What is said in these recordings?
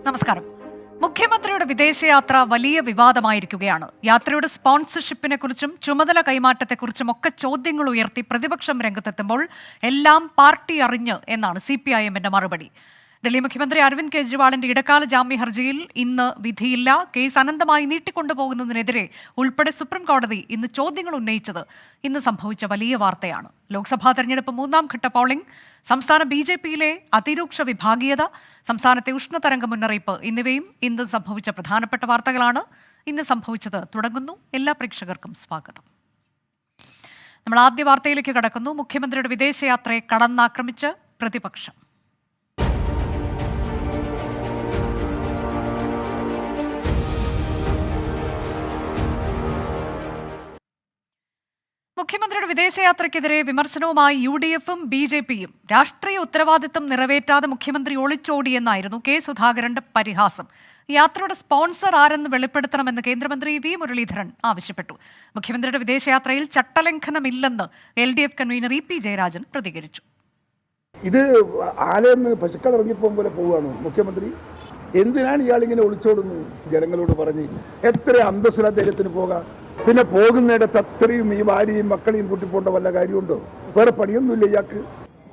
നമസ്കാരം. മുഖ്യമന്ത്രിയുടെ വിദേശയാത്ര വലിയ വിവാദമായിരിക്കുകയാണ്. യാത്രയുടെ സ്പോൺസർഷിപ്പിനെ കുറിച്ചും ചുമതല കൈമാറ്റത്തെക്കുറിച്ചും ഒക്കെ ചോദ്യങ്ങൾ ഉയർത്തി പ്രതിപക്ഷം രംഗത്തെത്തുമ്പോൾ എല്ലാം പാർട്ടി അറിഞ്ഞ് എന്നാണ് CPIMന്റെ മറുപടി. ഡൽഹി മുഖ്യമന്ത്രി അരവിന്ദ് കെജ്രിവാളിന്റെ ഇടക്കാല ജാമ്യ ഹർജിയിൽ ഇന്ന് വിധിയില്ല. കേസ് അനന്തമായി നീട്ടിക്കൊണ്ടുപോകുന്നതിനെതിരെ ഉൾപ്പെടെ സുപ്രീം കോടതി ഇന്ന് ചോദ്യങ്ങൾ ഉന്നയിച്ചത് ഇന്ന് സംഭവിച്ച വലിയ വാർത്തയാണ്. ലോക്സഭാ തെരഞ്ഞെടുപ്പ് മൂന്നാം ഘട്ട പോളിംഗ്, സംസ്ഥാന BJPയിലെ അതിരൂക്ഷ വിഭാഗീയത, സംസ്ഥാനത്തെ ഉഷ്ണതരംഗ മുന്നറിയിപ്പ് എന്നിവയും ഇന്ന് സംഭവിച്ച പ്രധാനപ്പെട്ട വാർത്തകളാണ്. ഇന്ന് സംഭവിച്ചത് തുടങ്ങുന്നു. എല്ലാ പ്രേക്ഷകർക്കും സ്വാഗതം. നമ്മൾ ആദ്യ വാർത്തയിലേക്ക് കടക്കുന്നു. മുഖ്യമന്ത്രിയുടെ വിദേശയാത്രയെ കടന്നാക്രമിച്ച് പ്രതിപക്ഷം. മുഖ്യമന്ത്രിയുടെ വിദേശയാത്രയ്ക്കെതിരെ വിമർശനവുമായി UDFും BJPയും. രാഷ്ട്രീയ ഉത്തരവാദിത്തം നിറവേറ്റാതെ മുഖ്യമന്ത്രി ഒളിച്ചോടിയെന്നായിരുന്നു K. സുധാകരന്റെ പരിഹാസം. യാത്രയുടെ സ്പോൺസർ ആരെന്ന് വെളിപ്പെടുത്തണമെന്ന് കേന്ദ്രമന്ത്രി V. മുരളീധരൻ ആവശ്യപ്പെട്ടു. മുഖ്യമന്ത്രിയുടെ വിദേശയാത്രയിൽ ചട്ടലംഘനമില്ലെന്ന് LDF കൺവീനർ EP ജയരാജൻ പ്രതികരിച്ചു. ഇത് ആലയെന്ന് പശുക്കൾ ഇറങ്ങിപ്പോകും പോലെ പോവുകയാണ് മുഖ്യമന്ത്രി. എന്തിനാണ് ഇയാളിങ്ങനെ ഒളിച്ചോടുന്നത്? ജനങ്ങളോട് പറഞ്ഞ് എത്ര അന്തസ്സുള്ള അദ്ദേഹത്തിന് പോകാം. പിന്നെ പോകുന്നിടത്ത് അത്രയും ഈ ഭാര്യയും മക്കളെയും കൂട്ടിപ്പോണ്ട വല്ല കാര്യമുണ്ടോ? വേറെ പണിയൊന്നുമില്ല ഇയാൾക്ക്.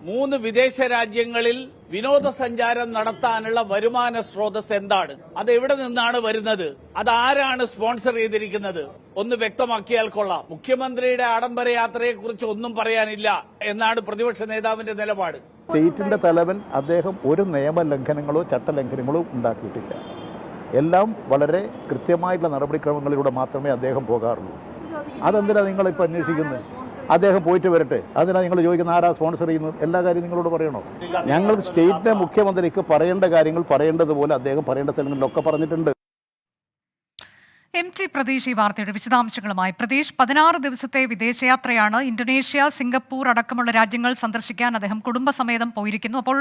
3 വിദേശ രാജ്യങ്ങളിൽ വിനോദസഞ്ചാരം നടത്താനുള്ള വരുമാന സ്രോതസ് എന്താണ്? അത് എവിടെ നിന്നാണ് വരുന്നത്? അതാരാണ് സ്പോൺസർ ചെയ്തിരിക്കുന്നത്? ഒന്ന് വ്യക്തമാക്കിയാൽ കൊള്ളാം. മുഖ്യമന്ത്രിയുടെ ആഡംബര യാത്രയെക്കുറിച്ച് ഒന്നും പറയാനില്ല എന്നാണ് പ്രതിപക്ഷ നേതാവിന്റെ നിലപാട്. സ്റ്റേറ്റിന്റെ തലവൻ അദ്ദേഹം ഒരു നിയമലംഘനങ്ങളോ ചട്ടലംഘനങ്ങളോ ഉണ്ടാക്കിയിട്ടില്ല. എല്ലാം വളരെ കൃത്യമായിട്ടുള്ള നടപടിക്രമങ്ങളിലൂടെ മാത്രമേ അദ്ദേഹം പോകാറുള്ളൂ. അതെന്തിനാണ് നിങ്ങളിപ്പോൾ അന്വേഷിക്കുന്നത്? അദ്ദേഹം പോയിട്ട് വരട്ടെ. അതിനാണ് നിങ്ങൾ ചോദിക്കുന്നത് ആരാ സ്പോൺസർ ചെയ്യുന്നത്? എല്ലാ കാര്യവും നിങ്ങളോട് പറയണോ? ഞങ്ങൾ സ്റ്റേറ്റിന്റെ മുഖ്യമന്ത്രിക്ക് പറയേണ്ട കാര്യങ്ങൾ പറയേണ്ടതുപോലെ അദ്ദേഹം പറയേണ്ട സ്ഥലങ്ങളിലൊക്കെ പറഞ്ഞിട്ടുണ്ട്. MT പ്രതീഷ് ഈ വാർത്തയുടെ വിശദാംശങ്ങളുമായി. പ്രതീഷ്, 16 ദിവസത്തെ വിദേശയാത്രയാണ്. ഇന്തോനേഷ്യ, സിംഗപ്പൂർ അടക്കമുള്ള രാജ്യങ്ങൾ സന്ദർശിക്കാൻ അദ്ദേഹം കുടുംബസമേതം പോയിരിക്കുന്നു. അപ്പോൾ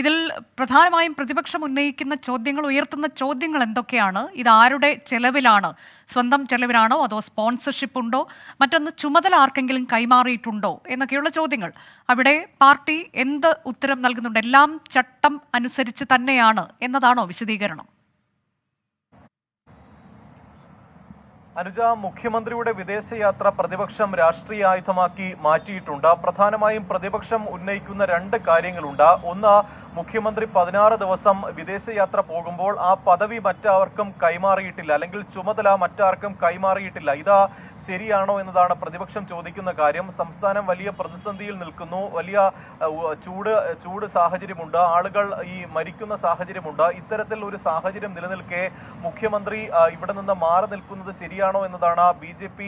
ഇതിൽ പ്രധാനമായും പ്രതിപക്ഷം ഉന്നയിക്കുന്ന ചോദ്യങ്ങൾ, ഉയർത്തുന്ന ചോദ്യങ്ങൾ എന്തൊക്കെയാണ്? ഇത് ആരുടെ ചെലവിലാണ്? സ്വന്തം ചെലവിലാണോ അതോ സ്പോൺസർഷിപ്പ് ഉണ്ടോ? മറ്റൊന്ന്, ചുമതല ആർക്കെങ്കിലും കൈമാറിയിട്ടുണ്ടോ എന്നൊക്കെയുള്ള ചോദ്യങ്ങൾ. അവിടെ പാർട്ടി എന്ത് ഉത്തരം നൽകുന്നുണ്ട്? എല്ലാം ചട്ടം അനുസരിച്ച് തന്നെയാണ് എന്നതാണോ വിശദീകരണം? അനുജ, മുഖ്യമന്ത്രിയുടെ വിദേശയാത്ര പ്രതിപക്ഷം രാഷ്ട്രീയ ആയുധമാക്കി മാറ്റിയിട്ടുണ്ട്. പ്രധാനമായും പ്രതിപക്ഷം ഉന്നയിക്കുന്ന 2 കാര്യങ്ങളുണ്ട്. ഒന്ന്, മുഖ്യമന്ത്രി 16 ദിവസം വിദേശയാത്ര പോകുമ്പോൾ ആ പദവി മറ്റാർക്കും കൈമാറിയിട്ടില്ല, അല്ലെങ്കിൽ ചുമതല മറ്റാർക്കും കൈമാറിയിട്ടില്ല. ഇത് ശരിയാണോ എന്നതാണ് പ്രതിപക്ഷം ചോദിക്കുന്ന കാര്യം. സംസ്ഥാനം വലിയ പ്രതിസന്ധിയിൽ നിൽക്കുന്നു. വലിയ ചൂട് സാഹചര്യമുണ്ട്. ആളുകൾ ഈ മരിക്കുന്ന സാഹചര്യമുണ്ട്. ഇത്തരത്തിൽ ഒരു സാഹചര്യം നിലനിൽക്കെ മുഖ്യമന്ത്രി ഇവിടെ നിന്ന് മാറി നിൽക്കുന്നത് ശരിയാണോ എന്നതാണ് BJP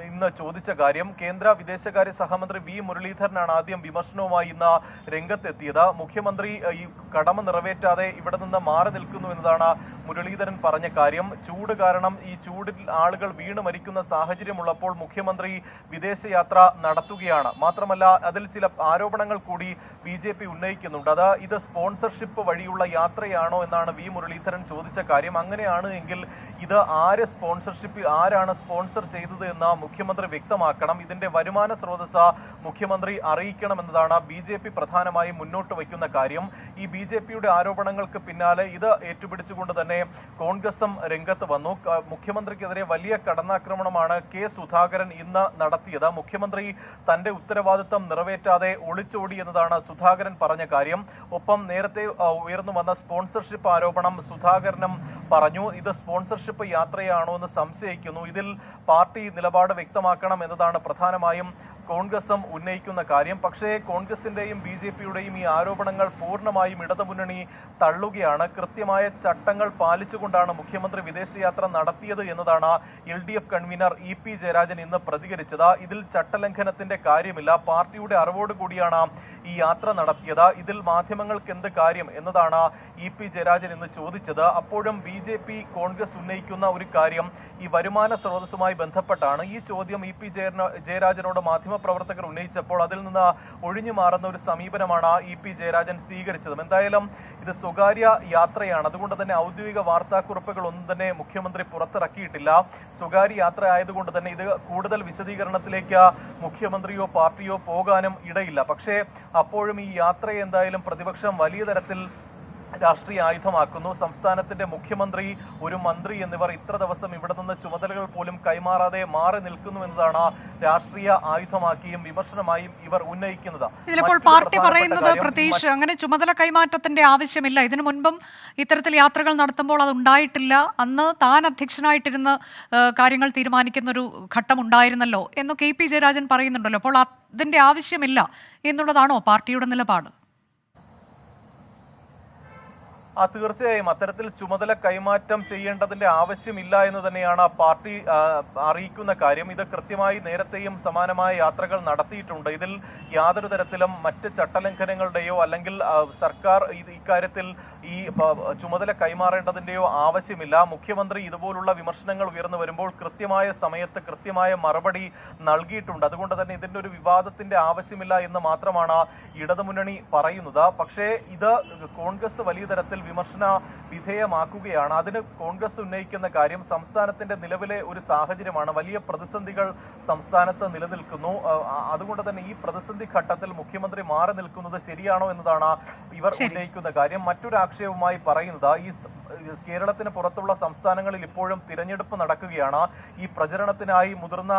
ഇന്ന് ചോദിച്ച കാര്യം. കേന്ദ്ര വിദേശകാര്യ സഹമന്ത്രി V. മുരളീധരനാണ് ആദ്യം വിമർശനവുമായി ഇന്ന് രംഗത്തെത്തിയത്. മുഖ്യമന്ത്രി ഈ കടമ നിറവേറ്റാതെ ഇവിടെ നിന്ന് മാറി നിൽക്കുന്നു എന്നതാണ് മുരളീധരൻ പറഞ്ഞ കാര്യം. ചൂട് കാരണം ഈ ചൂടിൽ ആളുകൾ വീണ് മരിക്കുന്ന സാഹചര്യമുള്ളപ്പോൾ മുഖ്യമന്ത്രി വിദേശയാത്ര നടത്തുകയാണ്. മാത്രമല്ല, അതിൽ ചില ആരോപണങ്ങൾ കൂടി BJP ഉന്നയിക്കുന്നുണ്ട്. ഇത് സ്പോൺസർഷിപ്പ് വഴിയുള്ള യാത്രയാണോ എന്നാണ് V. മുരളീധരൻ ചോദിച്ച കാര്യം. അങ്ങനെയാണ് എങ്കിൽ ഇത് ആരാണ് സ്പോൺസർ ചെയ്തത് എന്ന് മുഖ്യമന്ത്രി വ്യക്തമാക്കണം. ഇതിന്റെ വരുമാന സ്രോതസ് മുഖ്യമന്ത്രി അറിയിക്കണം എന്നതാണ് BJP പ്രധാനമായും മുന്നോട്ട് വയ്ക്കുന്ന കാര്യം. ഈ BJPയുടെ ആരോപണങ്ങൾക്ക് പിന്നാലെ ഇത് ഏറ്റുപിടിച്ചുകൊണ്ട് തന്നെ കോൺഗ്രസും രംഗത്ത് വന്നു. മുഖ്യമന്ത്രിക്കെതിരെ വലിയ കടന്നാക്രമണമാണ് K. സുധാകരൻ ഇന്ന് നടത്തിയത്. മുഖ്യമന്ത്രി തന്റെ ഉത്തരവാദിത്തം നിറവേറ്റാതെ ഒളിച്ചോടി എന്നതാണ് സുധാകരൻ പറഞ്ഞ കാര്യം. ഒപ്പം നേരത്തെ ഉയർന്നു വന്ന സ്പോൺസർഷിപ്പ് ആരോപണം സുധാകരനും പറഞ്ഞു. ഇത് സ്പോൺസർഷിപ്പ് യാത്രയാണോ എന്ന് സംശയിക്കുന്നു. ഇതിൽ പാർട്ടി നിലപാട് വ്യക്തമാക്കണം എന്നതാണ് പ്രധാനമായും കോൺഗ്രസും ഉന്നയിക്കുന്ന കാര്യം. പക്ഷേ കോൺഗ്രസിന്റെയും BJPയുടെയും ഈ ആരോപണങ്ങൾ പൂർണ്ണമായും ഇടതുമുന്നണി തള്ളുകയാണ്. കൃത്യമായ ചട്ടങ്ങൾ പാലിച്ചുകൊണ്ടാണ് മുഖ്യമന്ത്രി വിദേശയാത്ര നടത്തിയത് എന്നതാണ് LDF കൺവീനർ EP ജയരാജൻ ഇന്ന് പ്രതികരിച്ചത്. ഇതിൽ ചട്ടലംഘനത്തിന്റെ കാര്യമില്ല. പാർട്ടിയുടെ അറിവോടുകൂടിയാണ് ഈ യാത്ര നടത്തിയത്. ഇതിൽ മാധ്യമങ്ങൾക്ക് എന്ത് കാര്യം എന്നതാണ് EP ജയരാജൻ ഇന്ന് ചോദിച്ചത്. അപ്പോഴും BJP കോൺഗ്രസ് ഉന്നയിക്കുന്ന ഒരു കാര്യം ഈ വരുമാന സ്രോതസ്സുമായി ബന്ധപ്പെട്ടാണ്. ഈ ചോദ്യം EP ജയരാജനോട് മാധ്യമപ്രവർത്തകർ ഉന്നയിച്ചപ്പോൾ അതിൽ നിന്ന് ഒഴിഞ്ഞു മാറുന്ന ഒരു സമീപനമാണ് EP ജയരാജൻ സ്വീകരിച്ചത്. എന്തായാലും ഇത് സ്വകാര്യ യാത്രയാണ്. അതുകൊണ്ട് തന്നെ ഔദ്യോഗിക വാർത്താക്കുറിപ്പുകൾ ഒന്നും തന്നെ മുഖ്യമന്ത്രി പുറത്തിറക്കിയിട്ടില്ല. സ്വകാര്യ യാത്ര ആയതുകൊണ്ട് തന്നെ ഇത് കൂടുതൽ വിശദീകരണത്തിലേക്ക് മുഖ്യമന്ത്രിയോ പാർട്ടിയോ പോകാനും ഇടയില്ല. പക്ഷേ അപ്പോഴും ഈ യാത്രയെ എന്തായാലും പ്രതിപക്ഷം വലിയ തരത്തിൽ രാഷ്ട്രീയ ആയുധമാക്കുന്നു. സംസ്ഥാനത്തിന്റെ മുഖ്യമന്ത്രി, ഒരു മന്ത്രി എന്നിവർ ഇത്ര ദിവസം ഇവിടെ നിന്ന് ചുമതലകൾ പോലും കൈമാറാതെ മാറി നിൽക്കുന്നു എന്നതാണ് രാഷ്ട്രീയ ആയുധമാക്കിയും വിമർശനമായും ഇവർ ഉന്നയിക്കുന്നത്. ഇതിലിപ്പോൾ പാർട്ടി പറയുന്നത് പ്രതീക്ഷ അങ്ങനെ ചുമതല കൈമാറ്റത്തിന്റെ ആവശ്യമില്ല. ഇതിനു മുൻപും ഇത്തരത്തിൽ യാത്രകൾ നടത്തുമ്പോൾ അത് ഉണ്ടായിട്ടില്ല. അന്ന് താൻ അധ്യക്ഷനായിട്ടിരുന്ന് കാര്യങ്ങൾ തീരുമാനിക്കുന്ന ഒരു ഘട്ടം ഉണ്ടായിരുന്നല്ലോ എന്ന് KP ജയരാജൻ പറയുന്നുണ്ടല്ലോ. അപ്പോൾ അതിന്റെ ആവശ്യമില്ല എന്നുള്ളതാണോ പാർട്ടിയുടെ നിലപാട്? തീർച്ചയായും അത്തരത്തിൽ ചുമതല കൈമാറ്റം ചെയ്യേണ്ടതിന്റെ ആവശ്യമില്ല എന്ന് തന്നെയാണ് പാർട്ടി അറിയിക്കുന്ന കാര്യം. ഇത് കൃത്യമായി നേരത്തെയും സമാനമായ യാത്രകൾ നടത്തിയിട്ടുണ്ട്. ഇതിൽ യാതൊരു തരത്തിലും മറ്റ് ചട്ടലംഘനങ്ങളുടെയോ അല്ലെങ്കിൽ സർക്കാർ ഇക്കാര്യത്തിൽ ഈ ചുമതല കൈമാറേണ്ടതിന്റെയോ ആവശ്യമില്ല. മുഖ്യമന്ത്രി ഇതുപോലുള്ള വിമർശനങ്ങൾ ഉയർന്നു വരുമ്പോൾ കൃത്യമായ സമയത്ത് കൃത്യമായ മറുപടി നൽകിയിട്ടുണ്ട്. അതുകൊണ്ട് തന്നെ ഇതിന്റെ ഒരു വിവാദത്തിന്റെ ആവശ്യമില്ല എന്ന് മാത്രമാണ് ഇടതുമുന്നണി പറയുന്നത്. പക്ഷേ ഇത് കോൺഗ്രസ് വലിയ തരത്തിൽ വിമർശന വിധേയമാക്കുകയാണ്. അതിന് കോൺഗ്രസ് ഉന്നയിക്കുന്ന കാര്യം സംസ്ഥാനത്തിന്റെ നിലവിലെ ഒരു സാഹചര്യമാണ്. വലിയ പ്രതിസന്ധികൾ സംസ്ഥാനത്ത് നിലനിൽക്കുന്നു. അതുകൊണ്ട് തന്നെ ഈ പ്രതിസന്ധി ഘട്ടത്തിൽ മുഖ്യമന്ത്രി മാറി നിൽക്കുന്നത് ശരിയാണോ എന്നതാണ് ഇവർ ഉന്നയിക്കുന്ന കാര്യം. മറ്റൊരു ആക്ഷേപമായി പറയുന്നത് ഈ കേരളത്തിന് പുറത്തുള്ള സംസ്ഥാനങ്ങളിൽ ഇപ്പോഴും തിരഞ്ഞെടുപ്പ് നടക്കുകയാണ്. ഈ പ്രചരണത്തിനായി മുതിർന്ന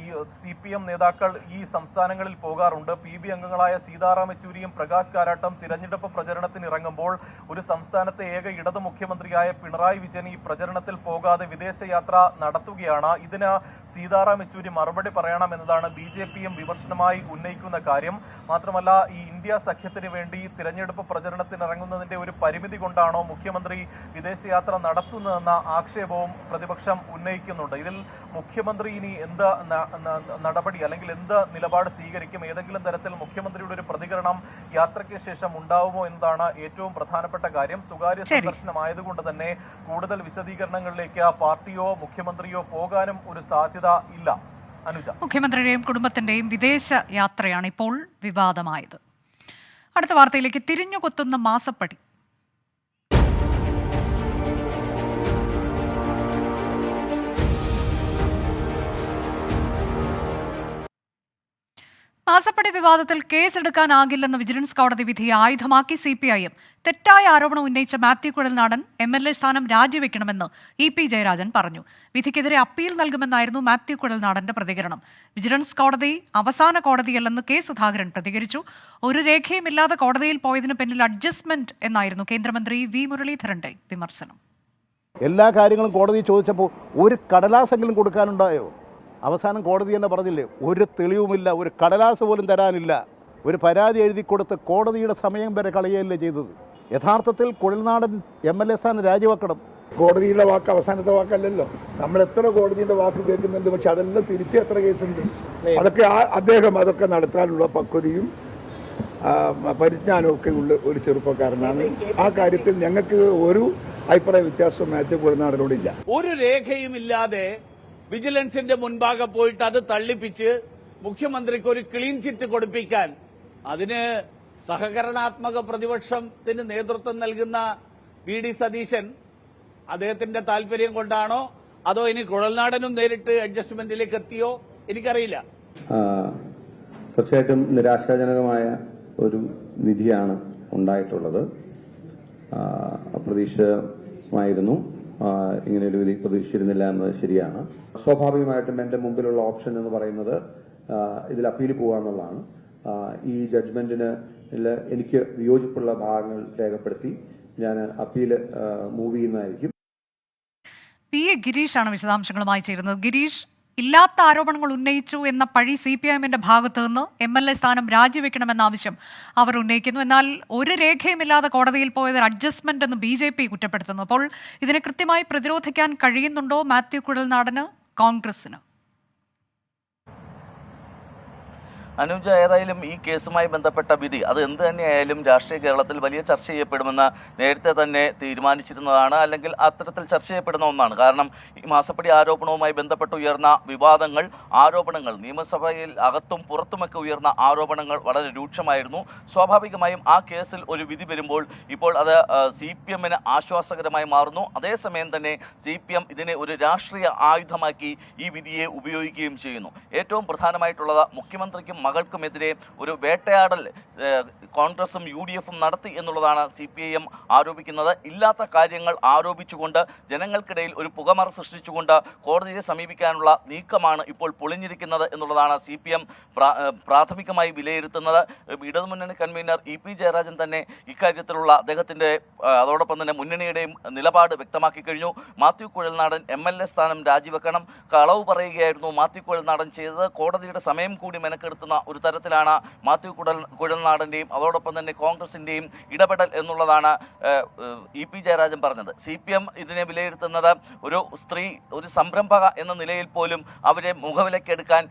ഈ CPM നേതാക്കൾ ഈ സംസ്ഥാനങ്ങളിൽ പോകാറുണ്ട്. PB അംഗങ്ങളായ സീതാറാം യെച്ചൂരിയും പ്രകാശ് കാരാട്ടും തിരഞ്ഞെടുപ്പ് പ്രചരണത്തിന് ഇറങ്ങുമ്പോൾ ഒരു സംസ്ഥാനത്തെ ഏക ഇടതു മുഖ്യമന്ത്രിയായ പിണറായി വിജയൻ ഈ പ്രചരണത്തിൽ പോകാതെ വിദേശയാത്ര നടത്തുകയാണ്. ഇതിന് സീതാറാം യെച്ചൂരി മറുപടി പറയണം എന്നതാണ് BJPയും വിമർശനമായി ഉന്നയിക്കുന്ന കാര്യം. മാത്രമല്ല ഈ ഇന്ത്യ സഖ്യത്തിന് വേണ്ടി തിരഞ്ഞെടുപ്പ് പ്രചരണത്തിന് ഇറങ്ങുന്നതിന്റെ ഒരു പരിമിതി കൊണ്ടാണോ മുഖ്യമന്ത്രി വിദേശയാത്ര നടത്തുന്നതെന്ന ആക്ഷേപവും പ്രതിപക്ഷം ഉന്നയിക്കുന്നുണ്ട്. ഇതിൽ മുഖ്യമന്ത്രി ഇനി എന്ത് നടപടി അല്ലെങ്കിൽ എന്ത് നിലപാട് സ്വീകരിക്കും, ഏതെങ്കിലും തരത്തിൽ മുഖ്യമന്ത്രിയുടെ ഒരു പ്രതികരണം യാത്രയ്ക്ക് ശേഷം ഉണ്ടാവുമോ എന്നതാണ് ഏറ്റവും പ്രധാനപ്പെട്ട കാര്യം. സ്വകാര്യ സന്ദർശനമായതുകൊണ്ട് തന്നെ കൂടുതൽ വിശദീകരണങ്ങളിലേക്ക് പാർട്ടിയോ മുഖ്യമന്ത്രിയോ പോകാനും ഒരു സാധ്യത ഇല്ല. അനുജ, മുഖ്യമന്ത്രിയുടെയും കുടുംബത്തിന്റെയും വിദേശ യാത്രയാണ് ഇപ്പോൾ വിവാദമായത്. അടുത്ത വാർത്തയിലേക്ക്. തിരിഞ്ഞുകൊത്തുന്ന മാസപ്പടി. മാസപ്പടി വിവാദത്തിൽ കേസെടുക്കാനാകില്ലെന്ന് വിജിലൻസ് കോടതി വിധിയെ ആയുധമാക്കി CPIM. തെറ്റായ ആരോപണം ഉന്നയിച്ച മാത്യു കുഴൽനാടൻ MLA സ്ഥാനം രാജിവെക്കണമെന്ന് EP ജയരാജൻ പറഞ്ഞു. വിധിക്കെതിരെ അപ്പീൽ നൽകുമെന്നായിരുന്നു മാത്യു കുഴൽനാടന്റെ പ്രതികരണം. വിജിലൻസ് കോടതി അവസാന കോടതിയല്ലെന്ന് K സുധാകരൻ പ്രതികരിച്ചു. ഒരു രേഖയുമില്ലാതെ കോടതിയിൽ പോയതിന് പിന്നിൽ അഡ്ജസ്റ്റ്മെന്റ് എന്നായിരുന്നു കേന്ദ്രമന്ത്രി V മുരളീധരന്റെ വിമർശനം. എല്ലാ കാര്യങ്ങളും കോടതി ചോദിച്ചപ്പോൾ ഒരു കടലാസെങ്കിലും കൊടുക്കാനുണ്ടായോ? അവസാനം കോടതി തന്നെ പറഞ്ഞില്ലേ, ഒരു തെളിവുമില്ല, ഒരു കടലാസ് പോലും തരാനില്ല. ഒരു പരാതി എഴുതി കൊടുത്ത് കോടതിയുടെ സമയം വരെ കളയുകയല്ലേ ചെയ്തത്. യഥാർത്ഥത്തിൽ കുഴൽനാടൻ MLA സ്ഥാനം രാജിവെക്കണം. കോടതിയുടെ വാക്ക് അവസാനത്തെ വാക്കല്ലല്ലോ. നമ്മൾ എത്ര കോടതിയുടെ വാക്ക് കേൾക്കുന്നുണ്ട്, പക്ഷെ അതെല്ലാം തിരുത്തി എത്ര കേസുണ്ട്. അതൊക്കെ അദ്ദേഹം അതൊക്കെ നടത്താനുള്ള പക്വതയും പരിജ്ഞാനവും ഒക്കെ ഉള്ള ഒരു ചെറുപ്പക്കാരനാണ്. ആ കാര്യത്തിൽ ഞങ്ങൾക്ക് ഒരു അഭിപ്രായ വ്യത്യാസം മാത്യു കുഴൽനാടനോടില്ല. ഒരു രേഖയുമില്ലാതെ വിജിലൻസിന്റെ മുൻപാകെ പോയിട്ട് അത് തള്ളിപ്പിച്ച് മുഖ്യമന്ത്രിക്ക് ഒരു ക്ലീൻ ചിറ്റ് കൊടുപ്പിക്കാൻ അതിന് സഹകരണാത്മക പ്രതിപക്ഷത്തിന് നേതൃത്വം നൽകുന്ന VD സതീശൻ അദ്ദേഹത്തിന്റെ താല്പര്യം കൊണ്ടാണോ അതോ ഇനി കുഴൽനാടനും നേരിട്ട് അഡ്ജസ്റ്റ്മെന്റിലേക്ക് എത്തിയോ എനിക്കറിയില്ല. തീർച്ചയായിട്ടും നിരാശാജനകമായ ഒരു വിധിയാണ് ഉണ്ടായിട്ടുള്ളത്. അപ്രതീക്ഷിതമായിരുന്നു. ഇങ്ങനെ ഒരു വിധി പ്രതീക്ഷിച്ചിരുന്നില്ല എന്നത് ശരിയാണ്. സ്വാഭാവികമായിട്ടും എന്റെ മുമ്പിലുള്ള ഓപ്ഷൻ എന്ന് പറയുന്നത് ഇതിൽ അപ്പീൽ പോകുക എന്നുള്ളതാണ്. ഈ ജഡ്ജ്മെന്റിന് എനിക്ക് വിയോജിപ്പുള്ള ഭാഗങ്ങൾ രേഖപ്പെടുത്തി ഞാൻ അപ്പീൽ മൂവ് ചെയ്യുന്നതായിരിക്കും. PA ഗിരീഷാണ് വിശദാംശങ്ങളുമായി ചേരുന്നത്. ഗിരീഷ്, ഇല്ലാത്ത ആരോപണങ്ങൾ ഉന്നയിച്ചു എന്ന പഴി CPIMന്റെ ഭാഗത്തു നിന്ന് MLA സ്ഥാനം രാജിവെക്കണമെന്ന ആവശ്യം അവർ ഉന്നയിക്കുന്നു. എന്നാൽ ഒരു രേഖയുമില്ലാതെ കോടതിയിൽ പോയത് അഡ്ജസ്റ്റ്മെന്റ് എന്ന് BJP കുറ്റപ്പെടുത്തുന്നു. അപ്പോൾ ഇതിനെ കൃത്യമായി പ്രതിരോധിക്കാൻ കഴിയുന്നുണ്ടോ മാത്യു കുഴൽനാടന്, കോൺഗ്രസിന്? അനുജ, ഏതായാലും ഈ കേസുമായി ബന്ധപ്പെട്ട വിധി അത് എന്ത് തന്നെയായാലും രാഷ്ട്രീയ കേരളത്തിൽ വലിയ ചർച്ച ചെയ്യപ്പെടുമെന്ന് നേരത്തെ തന്നെ തീരുമാനിച്ചിരുന്നതാണ്, അല്ലെങ്കിൽ അത്തരത്തിൽ ചർച്ച ചെയ്യപ്പെടുന്ന ഒന്നാണ്. കാരണം ഈ മാസപ്പടി ആരോപണവുമായി ബന്ധപ്പെട്ട് ഉയർന്ന വിവാദങ്ങൾ, ആരോപണങ്ങൾ, നിയമസഭയിൽ അകത്തും പുറത്തുമൊക്കെ ഉയർന്ന ആരോപണങ്ങൾ വളരെ രൂക്ഷമായിരുന്നു. സ്വാഭാവികമായും ആ കേസിൽ ഒരു വിധി വരുമ്പോൾ ഇപ്പോൾ അത് CPMന് ആശ്വാസകരമായി മാറുന്നു. അതേസമയം തന്നെ CPM ഇതിനെ ഒരു രാഷ്ട്രീയ ആയുധമാക്കി ഈ വിധിയെ ഉപയോഗിക്കുകയും ചെയ്യുന്നു. ഏറ്റവും പ്രധാനമായിട്ടുള്ളത് മുഖ്യമന്ത്രിക്കും മകൾക്കുമെതിരെ ഒരു വേട്ടയാടൽ കോൺഗ്രസും UDF-ഉം നടത്തി എന്നുള്ളതാണ് CPIM ആരോപിക്കുന്നത്. ഇല്ലാത്ത കാര്യങ്ങൾ ആരോപിച്ചുകൊണ്ട് ജനങ്ങൾക്കിടയിൽ ഒരു പുകമറ സൃഷ്ടിച്ചുകൊണ്ട് കോടതിയെ സമീപിക്കാനുള്ള നീക്കമാണ് ഇപ്പോൾ പൊളിഞ്ഞിരിക്കുന്നത് എന്നുള്ളതാണ് CPM പ്രാഥമികമായി വിലയിരുത്തുന്നത്. ഇടതുമുന്നണി കൺവീനർ EP ജയരാജൻ തന്നെ ഇക്കാര്യത്തിലുള്ള അദ്ദേഹത്തിൻ്റെ അതോടൊപ്പം തന്നെ മുന്നണിയുടെയും നിലപാട് വ്യക്തമാക്കി കഴിഞ്ഞു. മാത്യു കുഴൽനാടൻ MLA സ്ഥാനം രാജിവെക്കണം. കളവ് പറയുകയായിരുന്നു മാത്യു കുഴൽനാടൻ ചെയ്തത്. കോടതിയുടെ സമയം കൂടി മെനക്കെടുത്തുന്ന ഒരു തരത്തിലാണ് മാത്യു കുഴൽനാടൻ്റെയും അതോടൊപ്പം തന്നെ കോൺഗ്രസിൻ്റെയും ഇടപെടൽ എന്നുള്ളതാണ് EP ജയരാജൻ പറഞ്ഞത്. CPM ഇതിനെ വിലയിരുത്തുന്നത് ഒരു സ്ത്രീ, ഒരു സംരംഭക എന്ന നിലയിൽ പോലും അവരെ മുഖവിലക്കെടുക്കാൻ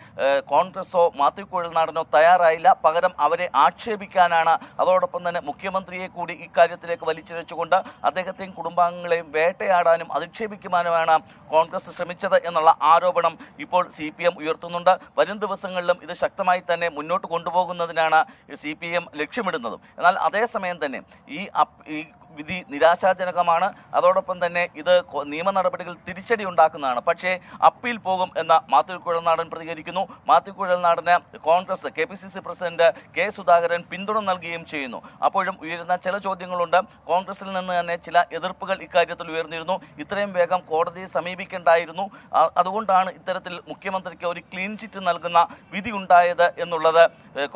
കോൺഗ്രസോ മാത്യു കുഴൽനാടനോ തയ്യാറായില്ല. പകരം അവരെ ആക്ഷേപിക്കാനാണ്, അതോടൊപ്പം തന്നെ മുഖ്യമന്ത്രിയെ കൂടി ഇക്കാര്യത്തിലേക്ക് വലിച്ചിഴച്ചുകൊണ്ട് അദ്ദേഹത്തെയും കുടുംബാംഗങ്ങളെയും വേട്ടയാടാനും അധിക്ഷേപിക്കുവാനുമാണ് കോൺഗ്രസ് ശ്രമിച്ചത് എന്നുള്ള ആരോപണം ഇപ്പോൾ CPM ഉയർത്തുന്നുണ്ട്. വരും ദിവസങ്ങളിലും ഇത് ശക്തമായി തന്നെ മുന്നോട്ട് കൊണ്ടുപോകുന്നതിനാണ് CPM ലക്ഷ്യമിടുന്നതും. എന്നാൽ അതേസമയം തന്നെ ഈ വിധി നിരാശാജനകമാണ്. അതോടൊപ്പം തന്നെ ഇത് നിയമ നടപടികൾ തിരിച്ചടി ഉണ്ടാക്കുന്നതാണ്. പക്ഷേ അപ്പീൽ പോകും എന്ന് മാത്യു കുഴൽനാടൻ പ്രതികരിക്കുന്നു. മാത്യു കുഴൽനാടന് Congress KPCC president K Sudhakaran പിന്തുണ നൽകുകയും ചെയ്യുന്നു. അപ്പോഴും ഉയരുന്ന ചില ചോദ്യങ്ങളുണ്ട്. കോൺഗ്രസിൽ നിന്ന് തന്നെ ചില എതിർപ്പുകൾ ഇക്കാര്യത്തിൽ ഉയർന്നിരുന്നു. ഇത്രയും വേഗം കോടതിയെ സമീപിക്കേണ്ടായിരുന്നു, അതുകൊണ്ടാണ് ഇത്തരത്തിൽ മുഖ്യമന്ത്രിക്ക് ഒരു ക്ലീൻ ചിറ്റ് നൽകുന്ന വിധി ഉണ്ടായത് എന്നുള്ളത്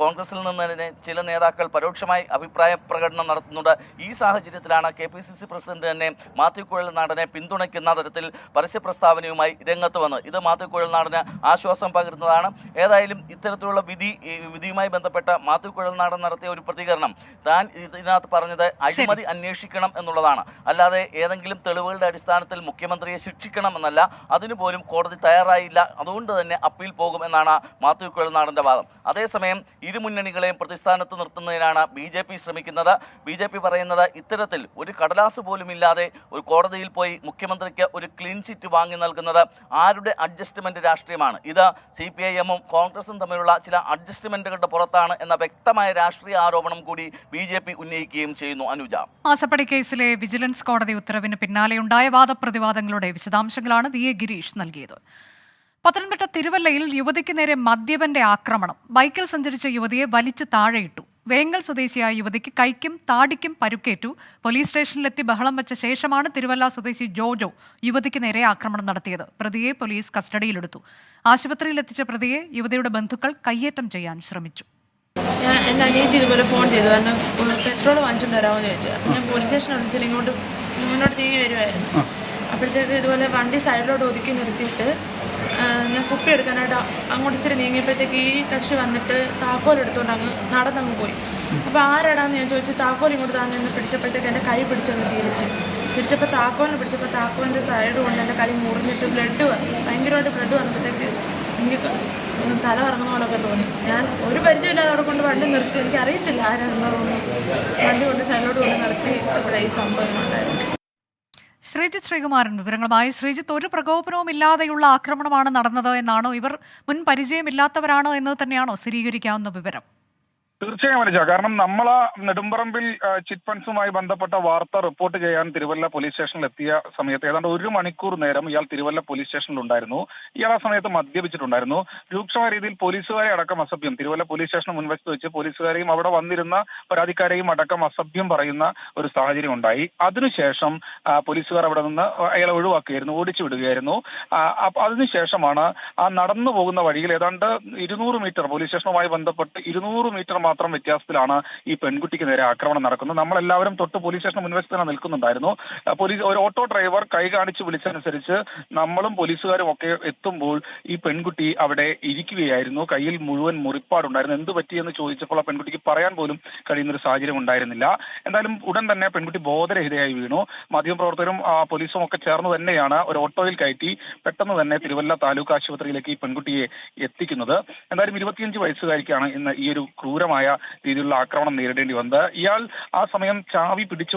കോൺഗ്രസിൽ നിന്ന് തന്നെ ചില നേതാക്കൾ പരോക്ഷമായി അഭിപ്രായ പ്രകടനം നടത്തുന്നുണ്ട്. ഈ സാഹചര്യത്തിൽ KPCC പ്രസിഡന്റ് തന്നെ മാത്യു കുഴൽനാടനെ പിന്തുണയ്ക്കുന്ന തരത്തിൽ പരസ്യ പ്രസ്താവനയുമായി രംഗത്ത് വന്നത്. ഇത് മാത്യു കുഴൽനാടന് ആശ്വാസം പകരുന്നതാണ്. ഏതായാലും ഇത്തരത്തിലുള്ള വിധിയുമായി ബന്ധപ്പെട്ട മാത്യു കുഴൽനാടൻ നടത്തിയ ഒരു പ്രതികരണം, താൻ ഇതിനകത്ത് പറഞ്ഞത് അഴിമതി അന്വേഷിക്കണം എന്നുള്ളതാണ്, അല്ലാതെ ഏതെങ്കിലും തെളിവുകളുടെ അടിസ്ഥാനത്തിൽ മുഖ്യമന്ത്രിയെ ശിക്ഷിക്കണം എന്നല്ല. അതിനുപോലും കോടതി തയ്യാറായില്ല. അതുകൊണ്ട് തന്നെ അപ്പീൽ പോകും എന്നാണ് മാത്യു കുഴൽനാടന്റെ വാദം. അതേസമയം ഇരുമുന്നണികളെയും പ്രതിസ്ഥാനത്ത് നിർത്തുന്നതിനാണ് BJP ശ്രമിക്കുന്നത്. BJP പറയുന്നത് ഇത്തരത്തിൽ ഒരു കടലാസ് പോലും ഇല്ലാതെ ഒരു കോടതിയിൽ പോയി മുഖ്യമന്ത്രിക്ക് ഒരു ക്ലീൻ ചിറ്റ് വാങ്ങി നൽകുന്നത് ആരുടെ അഡ്ജസ്റ്റ്മെന്റ് രാഷ്ട്രീയമാണ്? ഇത് CPIM-ഉം കോൺഗ്രസും തമ്മിലുള്ള ചില അഡ്ജസ്റ്റ്മെന്റുകളുടെ പുറത്താണ് എന്ന വ്യക്തമായ രാഷ്ട്രീയ ആരോപണം കൂടി BJP ഉന്നയിക്കുകയും ചെയ്യുന്നു. അനുജ, മാസപ്പടി കേസിലെ വിജിലൻസ് കോടതി ഉത്തരവിന് പിന്നാലെയുണ്ടായ വാദപ്രതിവാദങ്ങളുടെ വിശദാംശങ്ങളാണ് VA ഗിരീഷ് നൽകിയത്. പത്തനംതിട്ട തിരുവല്ലയിൽ യുവതിക്ക് നേരെ മദ്യപന്റെ ആക്രമണം. ബൈക്കിൽ സഞ്ചരിച്ച യുവതിയെ വലിച്ചു താഴെയിട്ടു. വേങ്ങൽ സ്വദേശിയായ യുവതിക്ക് കൈക്കും താടിക്കും പരുക്കേറ്റു. പോലീസ് സ്റ്റേഷനിലെത്തി ബഹളം വെച്ച ശേഷമാണ് തിരുവല്ല സ്വദേശി ജോജോ യുവതിക്ക് നേരെ ആക്രമണം നടത്തിയത്. പ്രതിയെ പോലീസ് കസ്റ്റഡിയിലെടുത്തു. ആശുപത്രിയിൽ എത്തിച്ച പ്രതിയെ യുവതിയുടെ ബന്ധുക്കൾ കയ്യേറ്റം ചെയ്യാൻ ശ്രമിച്ചു. എൻ്റെ അനിയത്തി ഇതുപോലെ ഫോൺ ചെയ്തു, കാരണം പെട്രോൾ വാങ്ങിച്ചുകൊണ്ട് വരാമെന്ന് ചോദിച്ചു. ഞാൻ പോലീസ് സ്റ്റേഷനിൽ വിളിച്ചിട്ട് ഇങ്ങോട്ട് മുന്നോട്ട് നീങ്ങി വരുമായിരുന്നു. അപ്പോഴത്തേക്ക് ഇതുപോലെ വണ്ടി സൈഡിലോട്ട് ഒതുക്കി നിർത്തിയിട്ട് ഞാൻ കുപ്പി എടുക്കാനായിട്ട് അങ്ങോട്ട് ഇച്ചിരി നീങ്ങിയപ്പോഴത്തേക്ക് ഈ കക്ഷി വന്നിട്ട് താക്കോൽ എടുത്തുകൊണ്ട് നടന്നങ്ങ് പോയി. അപ്പോൾ ആരാടാന്ന് ഞാൻ ചോദിച്ചു. താക്കോൽ ഇങ്ങോട്ട് തന്നെ പിടിച്ചപ്പോഴത്തേക്ക് എൻ്റെ കൈ പിടിച്ചങ്ങ് തിരിച്ചപ്പോൾ താക്കോലിനെ പിടിച്ചപ്പോൾ താക്കോലിൻ്റെ സൈഡ് കൊണ്ട് എൻ്റെ കൈ മുറിഞ്ഞിട്ട് ബ്ലഡ് വന്നു. ഭയങ്കരമായിട്ട് ബ്ലഡ് വന്നപ്പോഴത്തേക്ക് എനിക്ക് തല കറങ്ങുന്ന പോലൊക്കെ തോന്നി. ഞാൻ ഒരു പരിചയമില്ലാതെ അവിടെ കൊണ്ട് വണ്ടി നിർത്തി. എനിക്ക് അറിയത്തില്ല ആരാണെന്നൊന്നും. വണ്ടി കൊണ്ട് സൈഡിലോട്ട് കൊണ്ട് നിർത്തി ഇവിടെ ഈ സംഭവം ഉണ്ടായിരുന്നു. ശ്രീജിത്ത് ശ്രീകുമാരൻ വിവരങ്ങളുമായി. ശ്രീജിത്ത്, ഒരു പ്രകോപനവും ഇല്ലാതെയുള്ള ആക്രമണമാണ് നടന്നത് എന്നാണോ? ഇവർ മുൻ പരിചയമില്ലാത്തവരാണോ എന്നത് തന്നെയാണോ സ്ഥിരീകരിക്കാവുന്ന വിവരം? തീർച്ചയായും അനുജ, കാരണം നമ്മളെ നെടുമ്പറമ്പിൽ ചിറ്റ് ഫണ്ട്സുമായി ബന്ധപ്പെട്ട വാർത്ത റിപ്പോർട്ട് ചെയ്യാൻ തിരുവല്ല പോലീസ് സ്റ്റേഷനിൽ എത്തിയ സമയത്ത് ഏതാണ്ട് 1 മണിക്കൂർ നേരം ഇയാൾ തിരുവല്ല പോലീസ് സ്റ്റേഷനിലുണ്ടായിരുന്നു. ഇയാൾ ആ സമയത്ത് മദ്യപിച്ചിട്ടുണ്ടായിരുന്നു. രൂക്ഷമായ രീതിയിൽ പോലീസുകാരെ അടക്കം അസഭ്യം, തിരുവല്ല പോലീസ് സ്റ്റേഷന് മുൻവശത്ത് വെച്ച് പോലീസുകാരെയും അവിടെ വന്നിരുന്ന പരാതിക്കാരെയും അടക്കം അസഭ്യം പറയുന്ന ഒരു സാഹചര്യം ഉണ്ടായി. അതിനുശേഷം പോലീസുകാർ അവിടെ നിന്ന് അയാളെ ഒഴിവാക്കുകയായിരുന്നു, ഓടിച്ചു വിടുകയായിരുന്നു. അതിനുശേഷമാണ് ആ നടന്നു പോകുന്ന വഴിയിൽ ഏതാണ്ട് 200 മീറ്റർ പോലീസ് സ്റ്റേഷനുമായി ബന്ധപ്പെട്ട് 200 മീറ്റർ മാത്രം വ്യത്യാസത്തിലാണ് ഈ പെൺകുട്ടിക്ക് നേരെ ആക്രമണം നടക്കുന്നത്. നമ്മളെല്ലാവരും തൊട്ട് പോലീസ് സ്റ്റേഷൻ മുൻവശത്ത് തന്നെ നിൽക്കുന്നുണ്ടായിരുന്നു. ഒരു ഓട്ടോ ഡ്രൈവർ കൈ കാണിച്ച് വിളിച്ചതനുസരിച്ച് നമ്മളും പോലീസുകാരും ഒക്കെ എത്തുമ്പോൾ ഈ പെൺകുട്ടി അവിടെ ഇരിക്കുകയായിരുന്നു. കയ്യിൽ മുഴുവൻ മുറിപ്പാടുണ്ടായിരുന്നു. എന്ത് പറ്റിയെന്ന് ചോദിച്ചപ്പോൾ ആ പെൺകുട്ടിക്ക് പറയാൻ പോലും കഴിയുന്നൊരു സാഹചര്യം ഉണ്ടായിരുന്നില്ല. എന്തായാലും ഉടൻ തന്നെ പെൺകുട്ടി ബോധരഹിതയായി വീണു. മാധ്യമപ്രവർത്തകരും പോലീസും ഒക്കെ ചേർന്ന് തന്നെയാണ് ഒരു ഓട്ടോയിൽ കയറ്റി പെട്ടെന്ന് തന്നെ തിരുവല്ല താലൂക്ക് ആശുപത്രിയിലേക്ക് ഈ പെൺകുട്ടിയെ എത്തിക്കുന്നത്. എന്തായാലും 25 വയസ്സുകാരിക്കാണ് ഇന്ന് ഈ ഒരു ക്രൂരമായ ശക്തമായ രീതിയിലുള്ള ആക്രമണം നേരിടേണ്ടി വന്നത്. ഇയാൾ ആ സമയം ചാവി പിടിച്ചു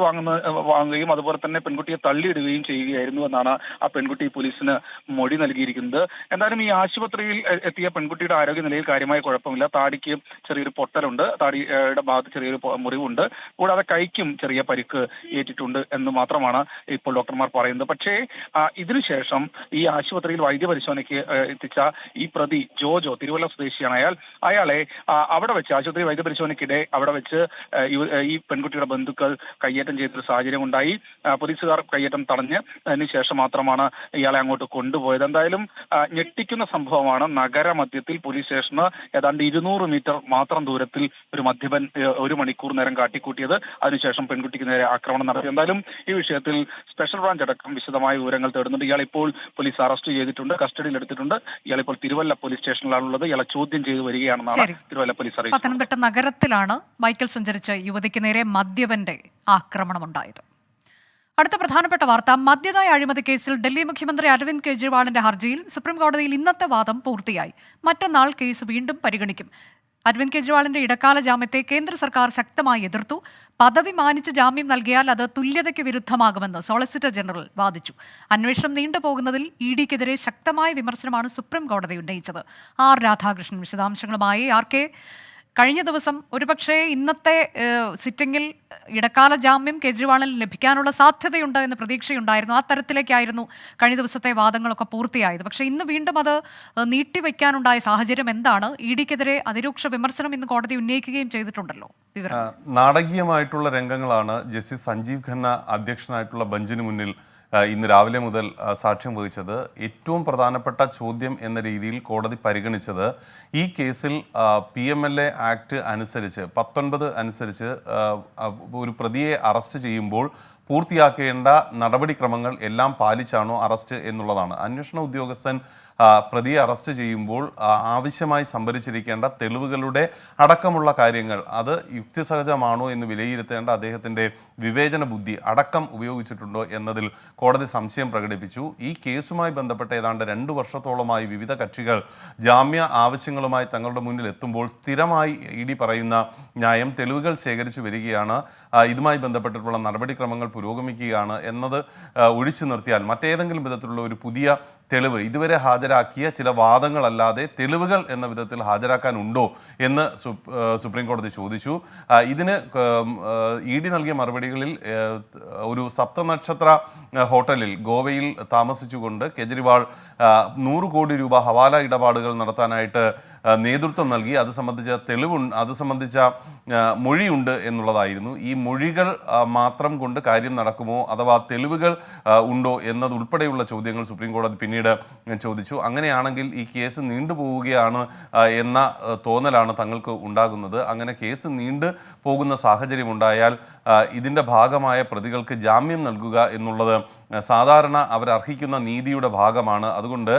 വാങ്ങുകയും അതുപോലെ തന്നെ പെൺകുട്ടിയെ തള്ളിയിടുകയും ചെയ്യുകയായിരുന്നു എന്നാണ് ആ പെൺകുട്ടി പോലീസിന് മൊഴി നൽകിയിരിക്കുന്നത്. എന്തായാലും ഈ ആശുപത്രിയിൽ എത്തിയ പെൺകുട്ടിയുടെ ആരോഗ്യനിലയിൽ കാര്യമായ കുഴപ്പമില്ല. താടിക്ക് ചെറിയൊരു പൊട്ടലുണ്ട്, താടിയുടെ ഭാഗത്ത് ചെറിയൊരു മുറിവുണ്ട്, കൂടാതെ കൈക്കും ചെറിയ പരിക്ക് ഏറ്റിട്ടുണ്ട് എന്ന് മാത്രമാണ് ഇപ്പോൾ ഡോക്ടർമാർ പറയുന്നത്. പക്ഷേ ഇതിനുശേഷം ഈ ആശുപത്രിയിൽ വൈദ്യപരിശോധനയ്ക്ക് എത്തിച്ച ഈ പ്രതി ജോജോ, തിരുവല്ല സ്വദേശിയാണ് അയാളെ അവിടെ വെച്ച് ആശുപത്രി വൈദ്യപരിശോധനയ്ക്കിടെ അവിടെ വെച്ച് ഈ പെൺകുട്ടിയുടെ ബന്ധുക്കൾ കയ്യേറ്റം ചെയ്തൊരു സാഹചര്യം ഉണ്ടായി. പോലീസുകാർ കയ്യേറ്റം തടഞ്ഞ് അതിനുശേഷം മാത്രമാണ് ഇയാളെ അങ്ങോട്ട് കൊണ്ടുപോയത്. എന്തായാലും ഞെട്ടിക്കുന്ന സംഭവമാണ്. നഗരമധ്യത്തിൽ പോലീസ് സ്റ്റേഷന് ഏതാണ്ട് 200 മീറ്റർ മാത്രം ദൂരത്തിൽ ഒരു മദ്യപൻ 1 മണിക്കൂർ നേരം കാട്ടിക്കൂട്ടിയത്, അതിനുശേഷം പെൺകുട്ടിക്ക് നേരെ ആക്രമണം നടത്തി. എന്തായാലും ഈ വിഷയത്തിൽ സ്പെഷ്യൽ ബ്രാഞ്ച് അടക്കം വിശദമായ വിവരങ്ങൾ തേടുന്നുണ്ട്. ഇയാൾ ഇപ്പോൾ പോലീസ് അറസ്റ്റ് ചെയ്തിട്ടുണ്ട്, കസ്റ്റഡിയിൽ എടുത്തിട്ടുണ്ട്. ഇയാൾ ഇപ്പോൾ തിരുവല്ല പോലീസ് സ്റ്റേഷനിലാണുള്ളത്. ഇയാളെ ചോദ്യം ചെയ്ത് വരികയാണെന്നാണ് തിരുവല്ല പോലീസ് അറിയിച്ചത്. പത്തനംതിട്ട നഗരത്തിലാണ് ബൈക്കിൽ സഞ്ചരിച്ച യുവതിക്ക് നേരെ മദ്യപന്റെ ആക്രമണമുണ്ടായത്. അടുത്ത പ്രധാനപ്പെട്ട വാർത്ത, മദ്യനയ അഴിമതി കേസിൽ ഡൽഹി മുഖ്യമന്ത്രി അരവിന്ദ് കെജ്രിവാളിന്റെ ഹർജിയിൽ സുപ്രീംകോടതിയിൽ ഇന്നത്തെ വാദം പൂർത്തിയായി. മറ്റന്നാൾ കേസ് വീണ്ടും പരിഗണിക്കും. അരവിന്ദ് കെജ്രിവാളിന്റെ ഇടക്കാല ജാമ്യത്തെ കേന്ദ്ര സർക്കാർ ശക്തമായി എതിർത്തു. പദവി മാനിച്ച് ജാമ്യം നൽകിയാൽ അത് തുല്യതയ്ക്ക് വിരുദ്ധമാകുമെന്ന് സോളിസിറ്റർ ജനറൽ വാദിച്ചു. അന്വേഷണം നീണ്ടുപോകുന്നതിൽ ഇഡിക്കെതിരെ ശക്തമായ വിമർശനമാണ് സുപ്രീം കോടതി ഉന്നയിച്ചത്. ആർ രാധാകൃഷ്ണൻ വിശദാംശങ്ങളുമായി. ആർ.കെ., കഴിഞ്ഞ ദിവസം ഒരുപക്ഷെ ഇന്നത്തെ സിറ്റിംഗിൽ ഇടക്കാല ജാമ്യം കേജ്രിവാളിന് ലഭിക്കാനുള്ള സാധ്യതയുണ്ട് എന്ന പ്രതീക്ഷയുണ്ടായിരുന്നു. ആ തരത്തിലേക്കായിരുന്നു കഴിഞ്ഞ ദിവസത്തെ വാദങ്ങളൊക്കെ പൂർത്തിയായത്. പക്ഷേ ഇന്ന് വീണ്ടും അത് നീട്ടിവെക്കാനുണ്ടായ സാഹചര്യം എന്താണ്? ഇഡിക്കെതിരെ അതിരൂക്ഷ വിമർശനം ഇന്ന് കോടതി ഉന്നയിക്കുകയും ചെയ്തിട്ടുണ്ടല്ലോ. നാടകീയമായിട്ടുള്ള രംഗങ്ങളാണ് ജസ്റ്റിസ് സഞ്ജീവ് ഖന്ന അധ്യക്ഷനായിട്ടുള്ള ബെഞ്ചിന് മുന്നിൽ ഇന്ന് രാവിലെ മുതൽ സാക്ഷ്യം വഹിച്ചത്. ഏറ്റവും പ്രധാനപ്പെട്ട ചോദ്യം എന്ന രീതിയിൽ കോടതി പരിഗണിച്ചത് ഈ കേസിൽ PMLA ആക്ട് അനുസരിച്ച് 19 അനുസരിച്ച് ഒരു പ്രതിയെ അറസ്റ്റ് ചെയ്യുമ്പോൾ പൂർത്തിയാക്കേണ്ട നടപടിക്രമങ്ങൾ എല്ലാം പാലിച്ചാണോ അറസ്റ്റ് എന്നുള്ളതാണ്. അന്വേഷണ ഉദ്യോഗസ്ഥൻ പ്രതിയെ അറസ്റ്റ് ചെയ്യുമ്പോൾ ആവശ്യമായി സംഭരിച്ചിരിക്കേണ്ട തെളിവുകളുടെ അടക്കമുള്ള കാര്യങ്ങൾ അത് യുക്തിസഹജമാണോ എന്ന് വിലയിരുത്തേണ്ട അദ്ദേഹത്തിൻ്റെ വിവേചന ബുദ്ധി അടക്കം ഉപയോഗിച്ചിട്ടുണ്ടോ എന്നതിൽ കോടതി സംശയം പ്രകടിപ്പിച്ചു. ഈ കേസുമായി ബന്ധപ്പെട്ട് ഏതാണ്ട് 2 വർഷത്തോളമായി വിവിധ കക്ഷികൾ ജാമ്യ ആവശ്യങ്ങളുമായി തങ്ങളുടെ മുന്നിൽ എത്തുമ്പോൾ സ്ഥിരമായി ഇഡി പറയുന്ന ന്യായം തെളിവുകൾ ശേഖരിച്ചു വരികയാണ്, ഇതുമായി ബന്ധപ്പെട്ടിട്ടുള്ള നടപടിക്രമങ്ങൾ പുരോഗമിക്കുകയാണ് എന്നത് ഒഴിച്ചു നിർത്തിയാൽ മറ്റേതെങ്കിലും വിധത്തിലുള്ള ഒരു പുതിയ തെളിവ് ഇതുവരെ ഹാജരാക്കിയ ചില വാദങ്ങളല്ലാതെ തെളിവുകൾ എന്ന വിധത്തിൽ ഹാജരാക്കാനുണ്ടോ എന്ന് സുപ്രീം കോടതി ചോദിച്ചു. ഇതിന് ഇഡി നൽകിയ മറുപടികളിൽ ഒരു സപ്തനക്ഷത്ര ഹോട്ടലിൽ ഗോവയിൽ താമസിച്ചുകൊണ്ട് കെജ്രിവാൾ 100 കോടി രൂപ ഹവാല ഇടപാടുകൾ നടത്താനായിട്ട് നേതൃത്വം നൽകി, അത് സംബന്ധിച്ച മൊഴിയുണ്ട് എന്നുള്ളതായിരുന്നു. ഈ മൊഴികൾ മാത്രം കൊണ്ട് കാര്യം നടക്കുമോ അഥവാ തെളിവുകൾ ഉണ്ടോ എന്നതുൾപ്പെടെയുള്ള ചോദ്യങ്ങൾ സുപ്രീം കോടതി പിന്നീട് ചോദിച്ചു. അങ്ങനെയാണെങ്കിൽ ഈ കേസ് നീണ്ടുപോവുകയാണ് എന്ന തോന്നലാണ് തങ്ങൾക്ക് ഉണ്ടാകുന്നത്. അങ്ങനെ കേസ് നീണ്ടു പോകുന്ന സാഹചര്യം ഉണ്ടായാൽ ഇതിൻ്റെ ഭാഗമായ പ്രതികൾക്ക് ജാമ്യം നൽകുക എന്നുള്ളത് സാധാരണ അവരർഹിക്കുന്ന നീതിയുടെ ഭാഗമാണ്. അതുകൊണ്ട്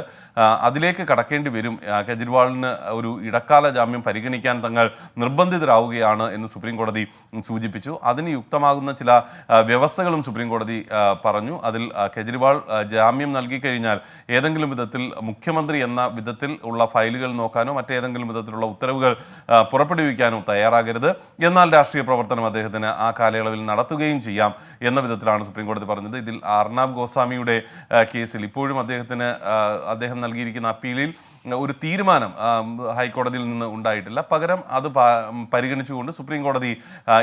അതിലേക്ക് കടക്കേണ്ടി വരും. കെജ്രിവാളിന് ഒരു ഇടക്കാല ജാമ്യം പരിഗണിക്കാൻ തങ്ങൾ നിർബന്ധിതരാവുകയാണ് എന്ന് സുപ്രീം കോടതി സൂചിപ്പിച്ചു. അതിന് യുക്തമാകുന്ന ചില വ്യവസ്ഥകളും സുപ്രീം കോടതി പറഞ്ഞു. അതിൽ കെജ്രിവാൾ ജാമ്യം നൽകിക്കഴിഞ്ഞാൽ ഏതെങ്കിലും വിധത്തിൽ മുഖ്യമന്ത്രി എന്ന വിധത്തിൽ ഉള്ള ഫയലുകൾ നോക്കാനോ മറ്റേതെങ്കിലും വിധത്തിലുള്ള ഉത്തരവുകൾ പുറപ്പെടുവിക്കാനോ തയ്യാറാകരുത്. എന്നാൽ രാഷ്ട്രീയ പ്രവർത്തനം അദ്ദേഹത്തിന് ആ കാലയളവിൽ നടത്തുകയും ചെയ്യാം എന്ന വിധത്തിലാണ് സുപ്രീം കോടതി പറഞ്ഞത്. ഇതിൽ അർണാബ് ഗോസ്വാമിയുടെ കേസിൽ ഇപ്പോഴും അദ്ദേഹം നൽകിയിരിക്കുന്ന അപ്പീലിൽ ഒരു തീരുമാനം ഹൈക്കോടതിയിൽ നിന്ന് ഉണ്ടായിട്ടില്ല. പകരം അത് പരിഗണിച്ചുകൊണ്ട് സുപ്രീം കോടതി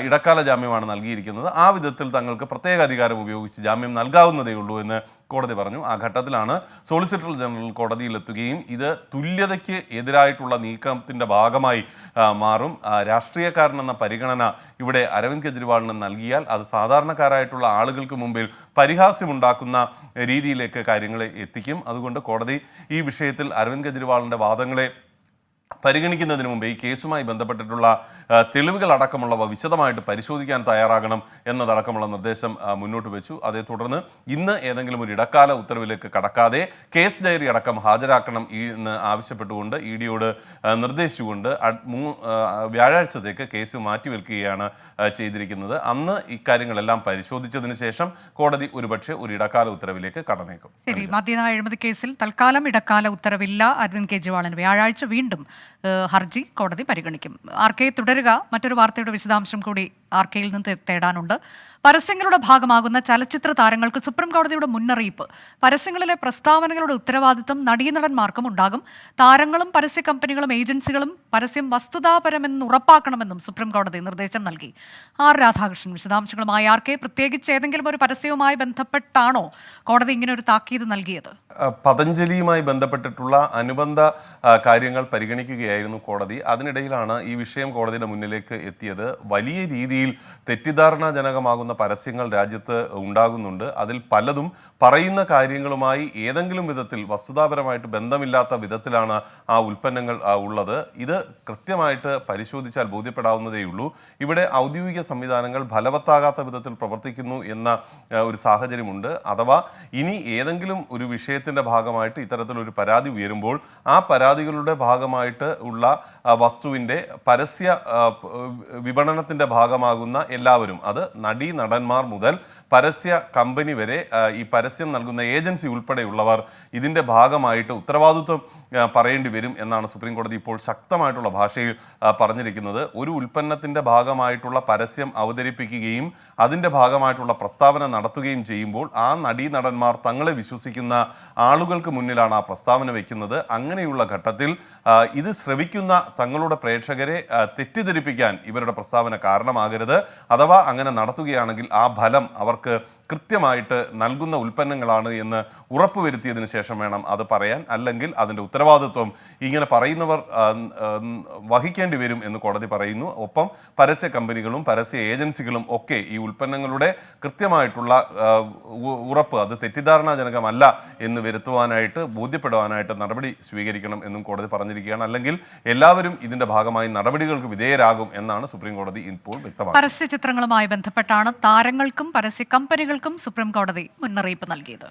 ഇടക്കാല ജാമ്യമാണ് നൽകിയിരിക്കുന്നത്. ആ വിധത്തിൽ തങ്ങൾക്ക് പ്രത്യേക അധികാരം ഉപയോഗിച്ച് ജാമ്യം നൽകാവുന്നതേ ഉള്ളൂ എന്ന് കോടതി പറഞ്ഞു. ആ ഘട്ടത്തിലാണ് സോളിസിറ്റർ ജനറൽ കോടതിയിലെത്തുകയും ഇത് തുല്യതയ്ക്ക് എതിരായിട്ടുള്ള നീക്കത്തിൻ്റെ ഭാഗമായി മാറും. രാഷ്ട്രീയക്കാരനെന്ന പരിഗണന ഇവിടെ അരവിന്ദ് കെജ്രിവാളിന് നൽകിയാൽ അത് സാധാരണക്കാരായിട്ടുള്ള ആളുകൾക്ക് മുമ്പിൽ പരിഹാസ്യമുണ്ടാക്കുന്ന രീതിയിലേക്ക് കാര്യങ്ങളെ എത്തിക്കും. അതുകൊണ്ട് കോടതി ഈ വിഷയത്തിൽ അരവിന്ദ് കെജ്രിവാളിൻ്റെ വാദങ്ങളെ പരിഗണിക്കുന്നതിന് മുമ്പ് ഈ കേസുമായി ബന്ധപ്പെട്ടിട്ടുള്ള തെളിവുകൾ അടക്കമുള്ളവ വിശദമായിട്ട് പരിശോധിക്കാൻ തയ്യാറാകണം എന്നതടക്കമുള്ള നിർദ്ദേശം മുന്നോട്ട് വെച്ചു. അതേ തുടർന്ന് ഇന്ന് ഏതെങ്കിലും ഒരു ഇടക്കാല ഉത്തരവിലേക്ക് കടക്കാതെ കേസ് ഡയറി അടക്കം ഹാജരാക്കണം എന്ന് ആവശ്യപ്പെട്ടുകൊണ്ട് ഇഡിയോട് നിർദ്ദേശിച്ചുകൊണ്ട് വ്യാഴാഴ്ചത്തേക്ക് കേസ് മാറ്റിവെക്കുകയാണ് ചെയ്തിരിക്കുന്നത്. അന്ന് ഇക്കാര്യങ്ങളെല്ലാം പരിശോധിച്ചതിന് ശേഷം കോടതി ഒരുപക്ഷെ ഒരു ഇടക്കാല ഉത്തരവിലേക്ക് കടന്നേക്കും. ശരി, മദ്യനയ അഴിമതി കേസിൽ തൽക്കാലം ഇടക്കാല ഉത്തരവില്ല അരവിന്ദ് കെജ്രിവാളിന്. വ്യാഴാഴ്ച വീണ്ടും ഹർജി കോടതി പരിഗണിക്കും. ആർ കെ തുടരുക. മറ്റൊരു വാർത്തയുടെ വിശദാംശം കൂടി ആർ കെയിൽ നിന്ന് തേടാനുണ്ട്. പരസ്യങ്ങളുടെ ഭാഗമാകുന്ന ചലച്ചിത്ര താരങ്ങൾക്ക് സുപ്രീം കോടതിയുടെ മുന്നറിയിപ്പ്. പരസ്യങ്ങളിലെ പ്രസ്താവനകളുടെ ഉത്തരവാദിത്തം നടീനടന്മാർക്കും ഉണ്ടാകും. താരങ്ങളും പരസ്യ കമ്പനികളും ഏജൻസികളും പരസ്യം വസ്തുതാപരമെന്ന് ഉറപ്പാക്കണമെന്നും സുപ്രീം കോടതി നിർദ്ദേശം നൽകി. ആർ രാധാകൃഷ്ണൻ വിശദാംശങ്ങളുമായി. ആർ കെ, പ്രത്യേകിച്ച് ഏതെങ്കിലും ഒരു പരസ്യവുമായി ബന്ധപ്പെട്ടാണോ കോടതി ഇങ്ങനെ ഒരു താക്കീത് നൽകിയത്? പതഞ്ജലിയുമായി ബന്ധപ്പെട്ടിട്ടുള്ള അനുബന്ധ കാര്യങ്ങൾ പരിഗണിക്കുകയായിരുന്നു കോടതി. അതിനിടയിലാണ് ഈ വിഷയം കോടതിയുടെ മുന്നിലേക്ക് എത്തിയത്. വലിയ രീതിയിൽ തെറ്റിദ്ധാരണാജനകമാകുന്ന പരസ്യങ്ങൾ രാജ്യത്ത് ഉണ്ടാകുന്നുണ്ട്. അതിൽ പലതും പറയുന്ന കാര്യങ്ങളുമായി ഏതെങ്കിലും വിധത്തിൽ വസ്തുതാപരമായിട്ട് ബന്ധമില്ലാത്ത വിധത്തിലാണ് ആ ഉൽപ്പന്നങ്ങൾ ഉള്ളത്. ഇത് കൃത്യമായിട്ട് പരിശോധിച്ചാൽ ബോധ്യപ്പെടാവുന്നതേയുള്ളൂ. ഇവിടെ ഔദ്യോഗിക സംവിധാനങ്ങൾ ഫലവത്താകാത്ത വിധത്തിൽ പ്രവർത്തിക്കുന്നു എന്ന ഒരു സാഹചര്യമുണ്ട്. അഥവാ ഇനി ഏതെങ്കിലും ഒരു വിഷയത്തിൻ്റെ ഭാഗമായിട്ട് ഇത്തരത്തിലൊരു പരാതി ഉയരുമ്പോൾ ആ പരാതികളുടെ ഭാഗമായിട്ട് ഉള്ള വസ്തുവിൻ്റെ പരസ്യ വിപണനത്തിൻ്റെ ഭാഗമാകുന്ന എല്ലാവരും, അത് നടന്മാർ മുതൽ പരസ്യ കമ്പനി വരെ ഈ പരസ്യം നൽകുന്ന ഏജൻസി ഉൾപ്പെടെയുള്ളവർ ഇതിൻ്റെ ഭാഗമായിട്ട് ഉത്തരവാദിത്വം പറയേണ്ടി വരും എന്നാണ് സുപ്രീം കോടതി ഇപ്പോൾ ശക്തമായിട്ടുള്ള ഭാഷയിൽ പറഞ്ഞിരിക്കുന്നത്. ഒരു ഉൽപ്പന്നത്തിൻ്റെ ഭാഗമായിട്ടുള്ള പരസ്യം അവതരിപ്പിക്കുകയും അതിൻ്റെ ഭാഗമായിട്ടുള്ള പ്രസ്താവന നടത്തുകയും ചെയ്യുമ്പോൾ ആ നടന്മാർ തങ്ങളെ വിശ്വസിക്കുന്ന ആളുകൾക്ക് മുന്നിലാണ് ആ പ്രസ്താവന വയ്ക്കുന്നത്. അങ്ങനെയുള്ള ഘട്ടത്തിൽ ഇത് ശ്രവിക്കുന്ന തങ്ങളുടെ പ്രേക്ഷകരെ തെറ്റിദ്ധരിപ്പിക്കാൻ ഇവരുടെ പ്രസ്താവന കാരണമാകരുത്. അഥവാ അങ്ങനെ നടത്തുകയാണെങ്കിൽ ആ ഫലം അവർക്ക് കൃത്യമായിട്ട് നൽകുന്ന ഉൽപ്പന്നങ്ങളാണ് എന്ന് ഉറപ്പുവരുത്തിയതിനു ശേഷം വേണം അത് പറയാൻ. അല്ലെങ്കിൽ അതിൻ്റെ ഉത്തരവാദിത്വം ഇങ്ങനെ പറയുന്നവർ വഹിക്കേണ്ടി വരും എന്ന് കോടതി പറയുന്നു. ഒപ്പം പരസ്യ കമ്പനികളും പരസ്യ ഏജൻസികളും ഒക്കെ ഈ ഉൽപ്പന്നങ്ങളുടെ കൃത്യമായിട്ടുള്ള ഉറപ്പ്, അത് തെറ്റിദ്ധാരണാജനകമല്ല എന്ന് വരുത്തുവാനായിട്ട് ബോധ്യപ്പെടുവാനായിട്ട് നടപടി സ്വീകരിക്കണം എന്നും കോടതി പറഞ്ഞിരിക്കുകയാണ്. അല്ലെങ്കിൽ എല്ലാവരും ഇതിൻ്റെ ഭാഗമായി നടപടികൾക്ക് വിധേയരാകും എന്നാണ് സുപ്രീം കോടതി ഇപ്പോൾ വ്യക്തമാക്കുന്നത്. പരസ്യ ചിത്രങ്ങളുമായി ബന്ധപ്പെട്ടാണ് താരങ്ങൾക്കും പരസ്യ കമ്പനികൾക്കും സുപ്രീം കോടതി മുന്നറിയിപ്പ് നൽകിയത്.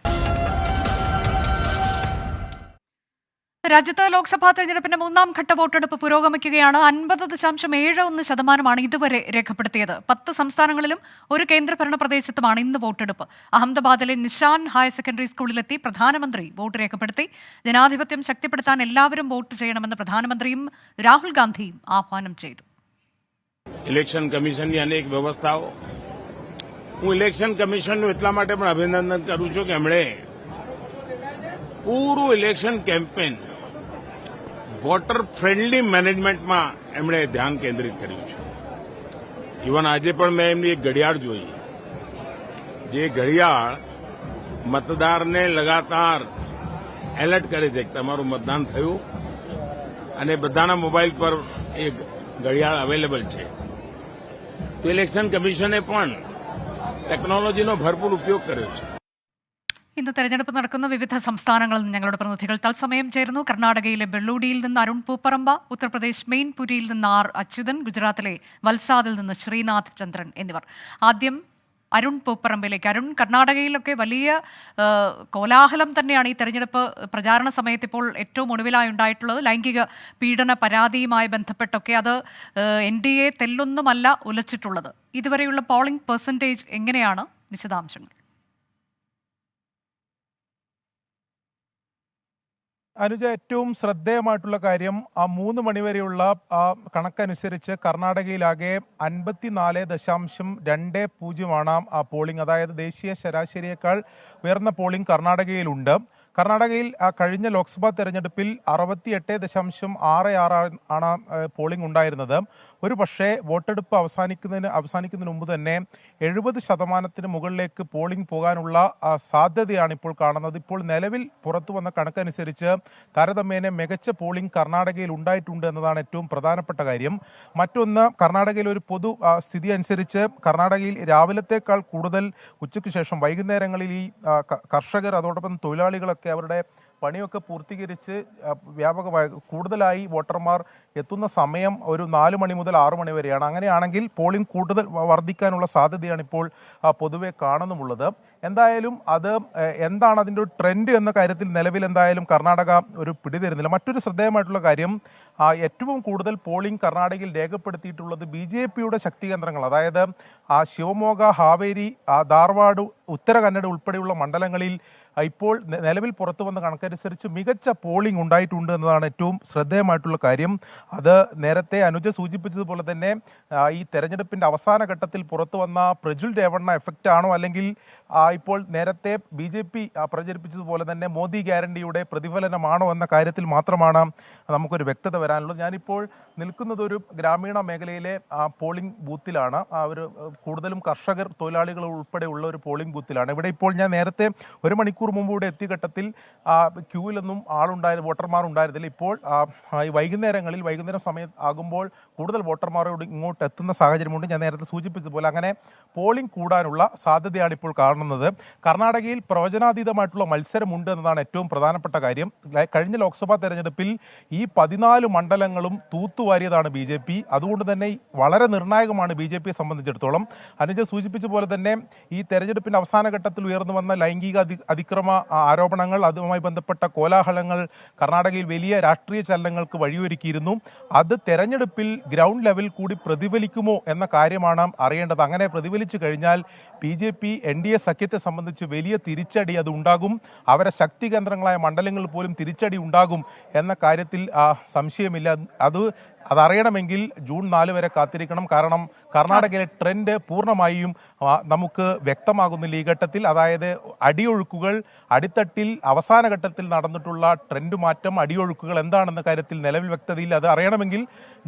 രാജ്യത്ത് ലോക്സഭാ തെരഞ്ഞെടുപ്പിന്റെ 3ാം ഘട്ട വോട്ടെടുപ്പ് പുരോഗമിക്കുകയാണ്. 50.71% ഇതുവരെ രേഖപ്പെടുത്തിയത്. 10 സംസ്ഥാനങ്ങളിലും ഒരു കേന്ദ്രഭരണ പ്രദേശത്തുമാണ് ഇന്ന് വോട്ടെടുപ്പ്. അഹമ്മദാബാദിലെ നിഷാൻ ഹയർ സെക്കൻഡറി സ്കൂളിലെത്തി പ്രധാനമന്ത്രി വോട്ട് രേഖപ്പെടുത്തി. ജനാധിപത്യം ശക്തിപ്പെടുത്താൻ എല്ലാവരും വോട്ട് ചെയ്യണമെന്ന് പ്രധാനമന്ത്രിയും രാഹുൽ ഗാന്ധിയും ആഹ്വാനം ചെയ്തു. ઇલેક્શન કમિશનની અનેક વ્યવસ્થાઓ, હું ઇલેક્શન કમિશનનું એટલા માટે પણ અભિનંદન કરું છું કે એમણે પૂરું ઇલેક્શન કેમ્પેન વોટર ફ્રેન્ડલી મેનેજમેન્ટમાં એમણે ધ્યાન કેન્દ્રિત કર્યું છે. ઇવન આજે પણ મેં એમની એક ઘડિયાળ જોઈ, જે ઘડિયાળ મતદારને લગાતાર એલર્ટ કરે છે કે તમારું મતદાન થયું, અને બધાના મોબાઈલ પર એ ઘડિયાળ અવેલેબલ છે. તો ઇલેક્શન કમિશને પણ ടെക്നോളജിનો ഭർപൂർ ഉപയോഗ કર્યો છે. ഇന്ന് തെരഞ്ഞെടുപ്പ് നടക്കുന്ന വിവിധ സംസ്ഥാനങ്ങളിൽ നിന്ന് ഞങ്ങളുടെ പ്രതിനിധികൾ തത്സമയം ചേരുന്നു. കർണാടകയിലെ ബെള്ളൂഡിയിൽ നിന്ന് അരുൺ പൂപ്പറമ്പ, ഉത്തർപ്രദേശ് മെയിൻപുരിയിൽ നിന്ന് ആർ അച്യുതൻ, ഗുജറാത്തിലെ വൽസാദിൽ നിന്ന് ശ്രീനാഥ് ചന്ദ്രൻ എന്നിവർ. ആദ്യം അരുൺ പൂപ്പറമ്പിലേക്ക്. അരുൺ, കർണാടകയിലൊക്കെ വലിയ കോലാഹലം തന്നെയാണ് ഈ തെരഞ്ഞെടുപ്പ് പ്രചാരണ സമയത്ത് ഇപ്പോൾ ഏറ്റവും ഒടുവിലായി ഉണ്ടായിട്ടുള്ളത്. ലൈംഗിക പീഡന പരാതിയുമായി ബന്ധപ്പെട്ടൊക്കെ അത് NDA തെല്ലൊന്നുമല്ല ഉലച്ചിട്ടുള്ളത്. ഇതുവരെയുള്ള പോളിംഗ് പെർസെൻറ്റേജ് എങ്ങനെയാണ്? വിശദാംശങ്ങൾ. അനുജ, ഏറ്റവും ശ്രദ്ധേയമായിട്ടുള്ള കാര്യം ആ 3 മണിവരെയുള്ള കണക്കനുസരിച്ച് കർണാടകയിലാകെ 54.20 ആ പോളിംഗ്. അതായത് ദേശീയ ശരാശരിയേക്കാൾ ഉയർന്ന പോളിംഗ് കർണാടകയിലുണ്ട്. കർണാടകയിൽ കഴിഞ്ഞ ലോക്സഭാ തെരഞ്ഞെടുപ്പിൽ 68.66 ആണ് പോളിംഗ് ഉണ്ടായിരുന്നത്. ഒരു പക്ഷേ വോട്ടെടുപ്പ് അവസാനിക്കുന്നതിന് മുമ്പ് തന്നെ 70% മുകളിലേക്ക് പോളിംഗ് പോകാനുള്ള സാധ്യതയാണ് ഇപ്പോൾ കാണുന്നത്. ഇപ്പോൾ നിലവിൽ പുറത്തു വന്ന കണക്കനുസരിച്ച് താരതമ്യേന മികച്ച പോളിംഗ് കർണാടകയിൽ ഉണ്ടായിട്ടുണ്ട് എന്നതാണ് ഏറ്റവും പ്രധാനപ്പെട്ട കാര്യം. മറ്റൊന്ന്, കർണാടകയിൽ ഒരു പൊതു സ്ഥിതി അനുസരിച്ച് കർണാടകയിൽ രാവിലത്തേക്കാൾ കൂടുതൽ ഉച്ചയ്ക്ക് ശേഷം വൈകുന്നേരങ്ങളിൽ ഈ കർഷകർ അതോടൊപ്പം തൊഴിലാളികളൊക്കെ അവരുടെ പണിയൊക്കെ പൂർത്തീകരിച്ച് വ്യാപകമായി കൂടുതലായി വോട്ടർമാർ എത്തുന്ന സമയം ഒരു 4 മണി മുതൽ 6 മണി വരെയാണ്. അങ്ങനെയാണെങ്കിൽ പോളിംഗ് കൂടുതൽ വർദ്ധിക്കാനുള്ള സാധ്യതയാണ് ഇപ്പോൾ പൊതുവെ കാണുന്നുമുള്ളത്. എന്തായാലും അത് എന്താണ് അതിൻ്റെ ഒരു ട്രെൻഡ് എന്ന കാര്യത്തിൽ നിലവിൽ എന്തായാലും കർണാടക ഒരു പിടി തരുന്നില്ല. മറ്റൊരു ശ്രദ്ധേയമായിട്ടുള്ള കാര്യം, ഏറ്റവും കൂടുതൽ പോളിംഗ് കർണാടകയിൽ രേഖപ്പെടുത്തിയിട്ടുള്ളത് BJPയുടെ ശക്തി കേന്ദ്രങ്ങൾ, അതായത് ശിവമോഗ, ഹാവേരി, ധാർവാഡ്, ഉത്തര കന്നഡ ഉൾപ്പെടെയുള്ള മണ്ഡലങ്ങളിൽ ഇപ്പോൾ നിലവിൽ പുറത്തു വന്ന കണക്കനുസരിച്ച് മികച്ച പോളിംഗ് ഉണ്ടായിട്ടുണ്ട് എന്നതാണ് ഏറ്റവും ശ്രദ്ധേയമായിട്ടുള്ള കാര്യം. അത് നേരത്തെ അനുജ സൂചിപ്പിച്ചതുപോലെ തന്നെ ഈ തെരഞ്ഞെടുപ്പിൻ്റെ അവസാന ഘട്ടത്തിൽ പുറത്തു വന്ന പ്രജ്വൽ രേവണ്ണ എഫക്റ്റ് ആണോ, അല്ലെങ്കിൽ ഇപ്പോൾ നേരത്തെ BJP പ്രചരിപ്പിച്ചതുപോലെ തന്നെ മോദി ഗ്യാരണ്ടിയുടെ പ്രതിഫലനമാണോ എന്ന കാര്യത്തിൽ മാത്രമാണ് നമുക്കൊരു വ്യക്തത വരാനുള്ളത്. ഞാനിപ്പോൾ നിൽക്കുന്നത് ഒരു ഗ്രാമീണ മേഖലയിലെ പോളിംഗ് ബൂത്തിലാണ്. കൂടുതലും കർഷകർ, തൊഴിലാളികൾ ഉൾപ്പെടെയുള്ള ഒരു പോളിംഗ് ബൂത്തിലാണ്. ഇവിടെ ഇപ്പോൾ ഞാൻ നേരത്തെ ഒരു മണിക്കൂർ മുമ്പ് ഇവിടെ എത്തിയ ഘട്ടത്തിൽ ക്യൂവിലൊന്നും വോട്ടർമാർ ഉണ്ടായിരുന്നില്ല. ഇപ്പോൾ ഈ വൈകുന്നേരം സമയം ആകുമ്പോൾ കൂടുതൽ വോട്ടർമാരോട് ഇങ്ങോട്ട് എത്തുന്ന സാഹചര്യമുണ്ട്. ഞാൻ നേരത്തെ സൂചിപ്പിച്ചതുപോലെ അങ്ങനെ പോളിംഗ് കൂടാനുള്ള സാധ്യതയാണ് ഇപ്പോൾ കാണുന്നത്. കർണാടകയിൽ പ്രവചനാതീതമായിട്ടുള്ള മത്സരമുണ്ട് എന്നതാണ് ഏറ്റവും പ്രധാനപ്പെട്ട കാര്യം. കഴിഞ്ഞ ലോക്സഭാ തെരഞ്ഞെടുപ്പിൽ ഈ 14 മണ്ഡലങ്ങളും തൂത്തുവാരിയതാണ് BJP. അതുകൊണ്ട് തന്നെ വളരെ നിർണായകമാണ് BJPയെ സംബന്ധിച്ചിടത്തോളം. അനുജ സൂചിപ്പിച്ച പോലെ തന്നെ ഈ തെരഞ്ഞെടുപ്പിന്റെ അവസാന ഘട്ടത്തിൽ ഉയർന്നു വന്ന ലൈംഗിക അതിക്രമ ആരോപണങ്ങൾ, അതുമായി ബന്ധപ്പെട്ട കോലാഹലങ്ങൾ കർണാടകയിൽ വലിയ രാഷ്ട്രീയ ചലനങ്ങൾക്ക് വഴിയൊരുക്കിയിരുന്നു. അത് തെരഞ്ഞെടുപ്പിൽ ഗ്രൗണ്ട് ലെവൽ കൂടി പ്രതിഫലിക്കുമോ എന്ന കാര്യമാണ് അറിയേണ്ടത്. അങ്ങനെ പ്രതിഫലിച്ചു കഴിഞ്ഞാൽ BJP NDA സഖ്യത്തെ സംബന്ധിച്ച് വലിയ തിരിച്ചടി അത് ഉണ്ടാകും. അവരെ ശക്തി കേന്ദ്രങ്ങളായ മണ്ഡലങ്ങളിൽ പോലും തിരിച്ചടി ഉണ്ടാകും എന്ന കാര്യത്തിൽ സംശയമില്ല. അതറിയണമെങ്കിൽ ജൂൺ 4 വരെ കാത്തിരിക്കണം. കാരണം കർണാടകയിലെ ട്രെൻഡ് പൂർണ്ണമായും നമുക്ക് വ്യക്തമാകുന്നില്ല ഈ ഘട്ടത്തിൽ. അതായത് അടിയൊഴുക്കുകൾ, അടിത്തട്ടിൽ അവസാന ഘട്ടത്തിൽ നടന്നിട്ടുള്ള ട്രെൻഡ് മാറ്റം, അടിയൊഴുക്കുകൾ എന്താണെന്ന കാര്യത്തിൽ നിലവിൽ വ്യക്തതയില്ല. അത് അറിയണമെങ്കിൽ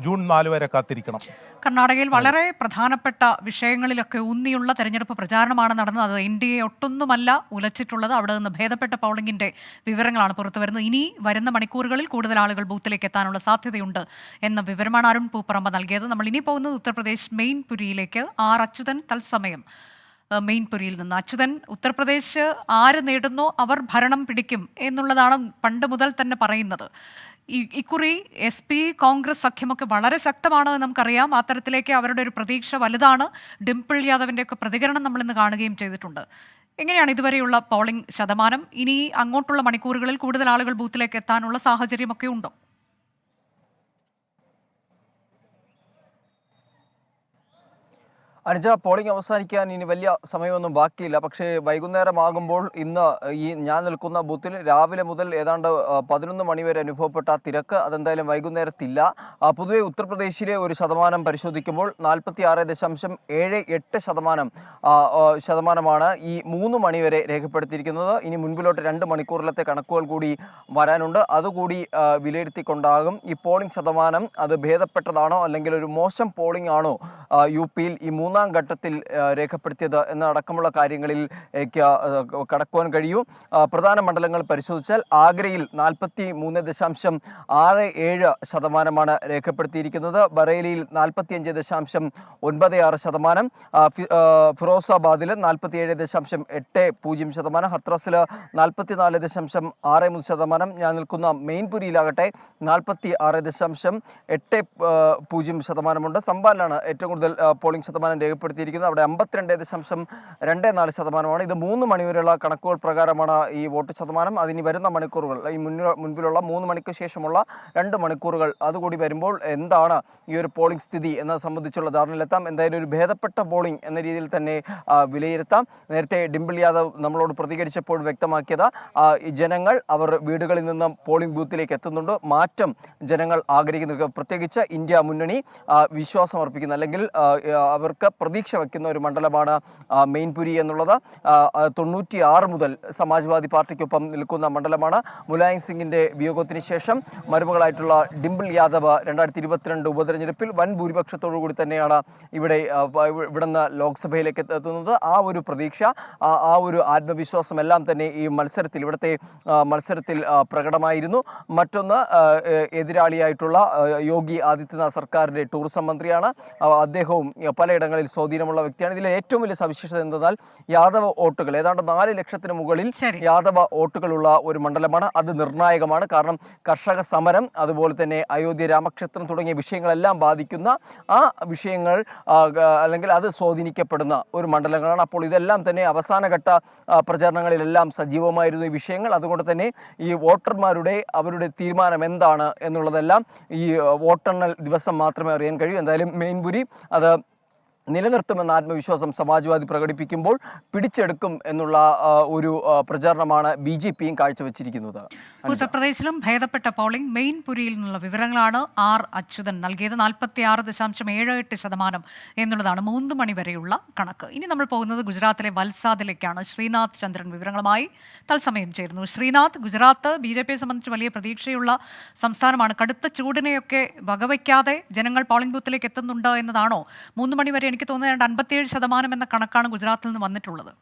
ജൂൺ 4 വരെ കാത്തിരിക്കണം. കർണാടകയിൽ വളരെ പ്രധാനപ്പെട്ട വിഷയങ്ങളിലൊക്കെ ഊന്നിയുള്ള തെരഞ്ഞെടുപ്പ് പ്രചാരണമാണ് നടന്നത്. അത് NDA ഒട്ടൊന്നുമല്ല ഉലച്ചിട്ടുള്ളത്. അവിടെ നിന്ന് ഭേദപ്പെട്ട പോളിംഗിന്റെ വിവരങ്ങളാണ് പുറത്തു വരുന്നത്. ഇനി വരുന്ന മണിക്കൂറുകളിൽ കൂടുതൽ ആളുകൾ ബൂത്തിലേക്ക് എത്താനുള്ള സാധ്യതയുണ്ട് എന്ന വിവരമാണ് അരുൺ പൂപ്പറമ്പ നൽകിയത്. നമ്മൾ ഇനി പോകുന്നത് ഉത്തർപ്രദേശ് മെയിൻപുരിയിലേക്ക്. അച്യുതൻ തത്സമയം മെയിൻപുരിയിൽ നിന്ന്. അച്യുതൻ, ഉത്തർപ്രദേശ് ആര് നേടുന്നോ അവർ ഭരണം പിടിക്കും എന്നുള്ളതാണ് പണ്ട് മുതൽ തന്നെ പറയുന്നത്. ഇക്കുറി SP കോൺഗ്രസ് സഖ്യമൊക്കെ വളരെ ശക്തമാണ് നമുക്കറിയാം. അത്തരത്തിലേക്ക് അവരുടെ ഒരു പ്രതീക്ഷ വലുതാണ്. ഡിംപിൾ യാദവിന്റെ ഒക്കെ പ്രതികരണം നമ്മൾ ഇന്ന് കാണുകയും ചെയ്തിട്ടുണ്ട്. എങ്ങനെയാണ് ഇതുവരെയുള്ള പോളിംഗ് ശതമാനം? ഇനി അങ്ങോട്ടുള്ള മണിക്കൂറുകളിൽ കൂടുതൽ ആളുകൾ ബൂത്തിലേക്ക് എത്താനുള്ള സാഹചര്യമൊക്കെ ഉണ്ടോ? അനുജ, പോളിംഗ് അവസാനിക്കാൻ ഇനി വലിയ സമയമൊന്നും ബാക്കിയില്ല. പക്ഷേ വൈകുന്നേരമാകുമ്പോൾ ഇന്ന് ഞാൻ നിൽക്കുന്ന ബൂത്തിൽ രാവിലെ മുതൽ ഏതാണ്ട് 11 മണി വരെ അനുഭവപ്പെട്ട തിരക്ക് അതെന്തായാലും വൈകുന്നേരത്തില്ല. പൊതുവെ ഉത്തർപ്രദേശിലെ ഒരു ശതമാനം പരിശോധിക്കുമ്പോൾ 46.78% ശതമാനമാണ് ഈ 3 മണി വരെ രേഖപ്പെടുത്തിയിരിക്കുന്നത്. ഇനി മുൻപിലോട്ട് 2 മണിക്കൂറിലത്തെ കണക്കുകൾ കൂടി വരാനുണ്ട്. അതുകൂടി വിലയിരുത്തിക്കൊണ്ടാകും ഈ പോളിംഗ് ശതമാനം അത് ഭേദപ്പെട്ടതാണോ അല്ലെങ്കിൽ ഒരു മോശം പോളിംഗ് ആണോ UPയിൽ ഈ 3ാം ഘട്ടത്തിൽ രേഖപ്പെടുത്തിയത് എന്നടക്കമുള്ള കാര്യങ്ങളിൽ കടക്കുവാൻ കഴിയും. പ്രധാന മണ്ഡലങ്ങൾ പരിശോധിച്ചാൽ ആഗ്രയിൽ 43.67% രേഖപ്പെടുത്തിയിരിക്കുന്നത്. ബറേലിയിൽ 45.96%, ഫിറോസാബാദിൽ 47.80%, ഹത്രസിൽ 44.63%. ഞാൻ നിൽക്കുന്ന മെയിൻപുരിയിലാകട്ടെ 46.80% സംബാലിലാണ് ഏറ്റവും കൂടുതൽ പോളിംഗ് ശതമാനം രേഖപ്പെടുത്തിയിരിക്കുന്നത്. അവിടെ 52.24%. ഇത് 3 മണിവരെയുള്ള കണക്കുകൾ പ്രകാരമാണ് ഈ വോട്ട് ശതമാനം. അതിനി വരുന്ന മണിക്കൂറുകൾ, ഈ മുൻപിലുള്ള 3 മണിക്ക് ശേഷമുള്ള 2 മണിക്കൂറുകൾ അതുകൂടി വരുമ്പോൾ എന്താണ് ഈ ഒരു പോളിംഗ് സ്ഥിതി എന്നത് സംബന്ധിച്ചുള്ള ധാരണയിലെത്താം. എന്തായാലും ഒരു ഭേദപ്പെട്ട പോളിംഗ് എന്ന രീതിയിൽ തന്നെ വിലയിരുത്താം. നേരത്തെ ഡിംപിൾ യാദവ് നമ്മളോട് പ്രതികരിച്ചപ്പോൾ വ്യക്തമാക്കിയത് ജനങ്ങൾ അവർ വീടുകളിൽ നിന്നും പോളിംഗ് ബൂത്തിലേക്ക് എത്തുന്നുണ്ട്. മാറ്റം ജനങ്ങൾ ആഗ്രഹിക്കുന്നു. പ്രത്യേകിച്ച് ഇന്ത്യ മുന്നണി വിശ്വാസം അർപ്പിക്കുന്ന അല്ലെങ്കിൽ അവർക്ക് പ്രതീക്ഷ വയ്ക്കുന്ന ഒരു മണ്ഡലമാണ് മെയിൻപുരി എന്നുള്ളത്. 96 മുതൽ സമാജ്വാദി പാർട്ടിക്കൊപ്പം നിൽക്കുന്ന മണ്ഡലമാണ്. മുലായം സിംഗിന്റെ വിയോഗത്തിന് ശേഷം മരുമകളായിട്ടുള്ള ഡിംപിൾ യാദവ് 2022 ഉപതെരഞ്ഞെടുപ്പിൽ വൻ ഭൂരിപക്ഷത്തോടുകൂടി തന്നെയാണ് ഇവിടുന്ന് ലോക്സഭയിലേക്ക് എത്തുന്നത്. ആ ഒരു പ്രതീക്ഷ, ആ ഒരു ആത്മവിശ്വാസം എല്ലാം തന്നെ ഈ ഇവിടുത്തെ മത്സരത്തിൽ പ്രകടമായിരുന്നു. മറ്റൊന്ന്, എതിരാളിയായിട്ടുള്ള യോഗി ആദിത്യനാഥ് സർക്കാരിന്റെ ടൂറിസം മന്ത്രിയാണ്. അദ്ദേഹവും പലയിടങ്ങളിൽ മണ്ഡലങ്ങളിൽ സ്വാധീനമുള്ള വ്യക്തിയാണ്. ഇതിലെ ഏറ്റവും വലിയ സവിശേഷത എന്തെന്നാൽ യാദവ വോട്ടുകൾ ഏതാണ്ട് 4 ലക്ഷത്തിന് മുകളിൽ യാദവ വോട്ടുകളുള്ള ഒരു മണ്ഡലമാണ്. അത് നിർണായകമാണ്. കാരണം കർഷക സമരം, അതുപോലെ തന്നെ അയോധ്യ രാമക്ഷേത്രം തുടങ്ങിയ വിഷയങ്ങളെല്ലാം ബാധിക്കുന്ന ആ വിഷയങ്ങൾ അല്ലെങ്കിൽ അത് സ്വാധീനിക്കപ്പെടുന്ന ഒരു മണ്ഡലങ്ങളാണ്. അപ്പോൾ ഇതെല്ലാം തന്നെ അവസാനഘട്ട പ്രചാരണങ്ങളിലെല്ലാം സജീവമായിരുന്നു ഈ വിഷയങ്ങൾ. അതുകൊണ്ട് തന്നെ ഈ വോട്ടർമാരുടെ അവരുടെ തീരുമാനം എന്താണ് എന്നുള്ളതെല്ലാം ഈ വോട്ടെണ്ണൽ ദിവസം മാത്രമേ അറിയാൻ കഴിയൂ. എന്തായാലും മെയിൻപുരി അത് നിലനിർത്തുമെന്ന ആത്മവിശ്വാസം സമാജ്വാദി പ്രകടിപ്പിക്കുമ്പോൾ പിടിച്ചെടുക്കും എന്നുള്ള ഒരു പ്രചാരണമാണ് BJPയും കാഴ്ചവെച്ചിരിക്കുന്നത്. ഉത്തർപ്രദേശിലും ഭേദപ്പെട്ട പോളിംഗ്. മെയിൻപുരിയിൽ നിന്നുള്ള വിവരങ്ങളാണ് R. അച്യുതൻ നൽകിയത്. 46.78% എന്നുള്ളതാണ് 3 മണി വരെയുള്ള കണക്ക്. ഇനി നമ്മൾ പോകുന്നത് ഗുജറാത്തിലെ വൽസാദിലേക്കാണ്. ശ്രീനാഥ് ചന്ദ്രൻ വിവരങ്ങളുമായി തത്സമയം ചേരുന്നു. ശ്രീനാഥ്, ഗുജറാത്ത് BJPയെ സംബന്ധിച്ച് വലിയ പ്രതീക്ഷയുള്ള സംസ്ഥാനമാണ്. കടുത്ത ചൂടിനെയൊക്കെ വകവയ്ക്കാതെ ജനങ്ങൾ പോളിംഗ് ബൂത്തിലേക്ക് എത്തുന്നുണ്ട് എന്നതാണോ? 3 മണി വരെ എനിക്ക് തോന്നുന്നത് 57% എന്ന കണക്കാണ് ഗുജറാത്തിൽ നിന്ന് വന്നിട്ടുള്ളത്.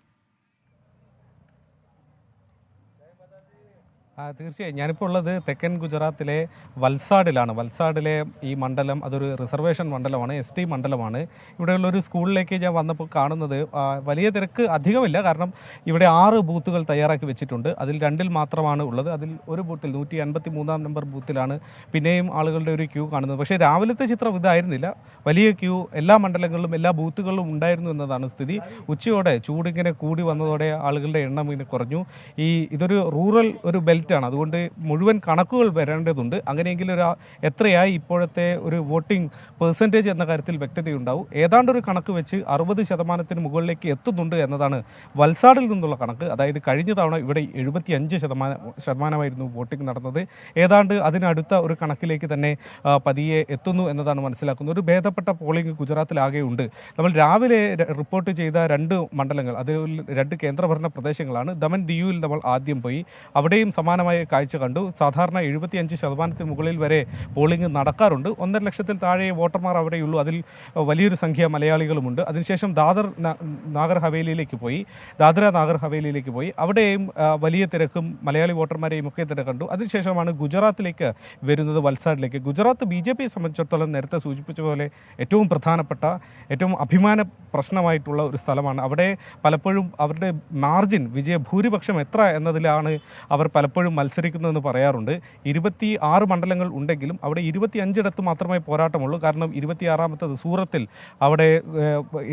തീർച്ചയായും ഞാനിപ്പോൾ ഉള്ളത് തെക്കൻ ഗുജറാത്തിലെ വൽസാഡിലാണ്. വൽസാഡിലെ ഈ മണ്ഡലം അതൊരു റിസർവേഷൻ മണ്ഡലമാണ്, ST മണ്ഡലമാണ്. ഇവിടെയുള്ളൊരു സ്കൂളിലേക്ക് ഞാൻ വന്നപ്പോൾ കാണുന്നത് വലിയ തിരക്ക് അധികമില്ല. കാരണം ഇവിടെ 6 ബൂത്തുകൾ തയ്യാറാക്കി വെച്ചിട്ടുണ്ട്. അതിൽ 2-ൽ മാത്രമാണ് ഉള്ളത്. അതിൽ ഒരു ബൂത്തിൽ 153-ാം നമ്പർ ബൂത്തിലാണ് പിന്നെയും ആളുകളുടെ ഒരു ക്യൂ കാണുന്നത്. പക്ഷേ രാവിലത്തെ ചിത്രം ഇതായിരുന്നില്ല. വലിയ ക്യൂ എല്ലാ മണ്ഡലങ്ങളിലും എല്ലാ ബൂത്തുകളിലും ഉണ്ടായിരുന്നു എന്നതാണ് സ്ഥിതി. ഉച്ചയോടെ ചൂടിങ്ങനെ കൂടി വന്നതോടെ ആളുകളുടെ എണ്ണം ഇങ്ങനെ കുറഞ്ഞു. ഇതൊരു റൂറൽ ഒരു ബെൽറ്റ് ആണ്. അതുകൊണ്ട് മുഴുവൻ കണക്കുകൾ വരേണ്ടതുണ്ട്. അങ്ങനെയെങ്കിൽ എത്രയായി ഇപ്പോഴത്തെ ഒരു വോട്ടിംഗ് പെർസെൻറ്റേജ് എന്ന കാര്യത്തിൽ വ്യക്തതയുണ്ടാവും. ഏതാണ്ടൊരു കണക്ക് വെച്ച് 60% മുകളിലേക്ക് എത്തുന്നുണ്ട് എന്നതാണ് വൽസാഡിൽ നിന്നുള്ള കണക്ക്. അതായത് കഴിഞ്ഞ തവണ ഇവിടെ 75% വോട്ടിംഗ് നടന്നത്. ഏതാണ്ട് അതിനടുത്ത ഒരു കണക്കിലേക്ക് തന്നെ പതിയെ എത്തുന്നു എന്നതാണ് മനസ്സിലാക്കുന്നത്. ഒരു ഭേദപ്പെട്ട പോളിംഗ് ഗുജറാത്തിലാകെ ഉണ്ട്. നമ്മൾ രാവിലെ റിപ്പോർട്ട് ചെയ്ത 2 മണ്ഡലങ്ങൾ, അതിൽ 2 കേന്ദ്രഭരണ പ്രദേശങ്ങളാണ്. ദമൻ ദിയുവിൽ നമ്മൾ ആദ്യം പോയി. അവിടെയും സമാനമായ കാഴ്ച കണ്ടു. സാധാരണ 75% മുകളിൽ വരെ പോളിംഗ് നടക്കാറുണ്ട്. 1.5 ലക്ഷത്തിൽ താഴെ വോട്ടർമാർ അവിടെയുള്ളൂ. അതിൽ വലിയൊരു സംഖ്യ മലയാളികളുമുണ്ട്. അതിനുശേഷം ദാദർ നാഗർ ഹവേലിയിലേക്ക് പോയി. അവിടെയും വലിയ തിരക്കും മലയാളി വോട്ടർമാരെയും ഒക്കെ തന്നെ കണ്ടു. അതിനുശേഷമാണ് ഗുജറാത്തിലേക്ക് വരുന്നത്, വൽസാഡിലേക്ക്. ഗുജറാത്ത് BJPയെ സംബന്ധിച്ചിടത്തോളം നേരത്തെ സൂചിപ്പിച്ച പോലെ ഏറ്റവും പ്രധാനപ്പെട്ട, ഏറ്റവും അഭിമാന പ്രശ്നമായിട്ടുള്ള ഒരു സ്ഥലമാണ്. അവിടെ പലപ്പോഴും അവരുടെ മാർജിൻ, വിജയഭൂരിപക്ഷം എത്ര എന്നതിലാണ് അവർ പലപ്പോഴും മത്സരിക്കുന്നതെന്ന് പറയാറുണ്ട്. 26 മണ്ഡലങ്ങൾ ഉണ്ടെങ്കിലും അവിടെ 25 മാത്രമേ പോരാട്ടമുള്ളൂ. കാരണം 26ാമത്തത് സൂറത്തിൽ അവിടെ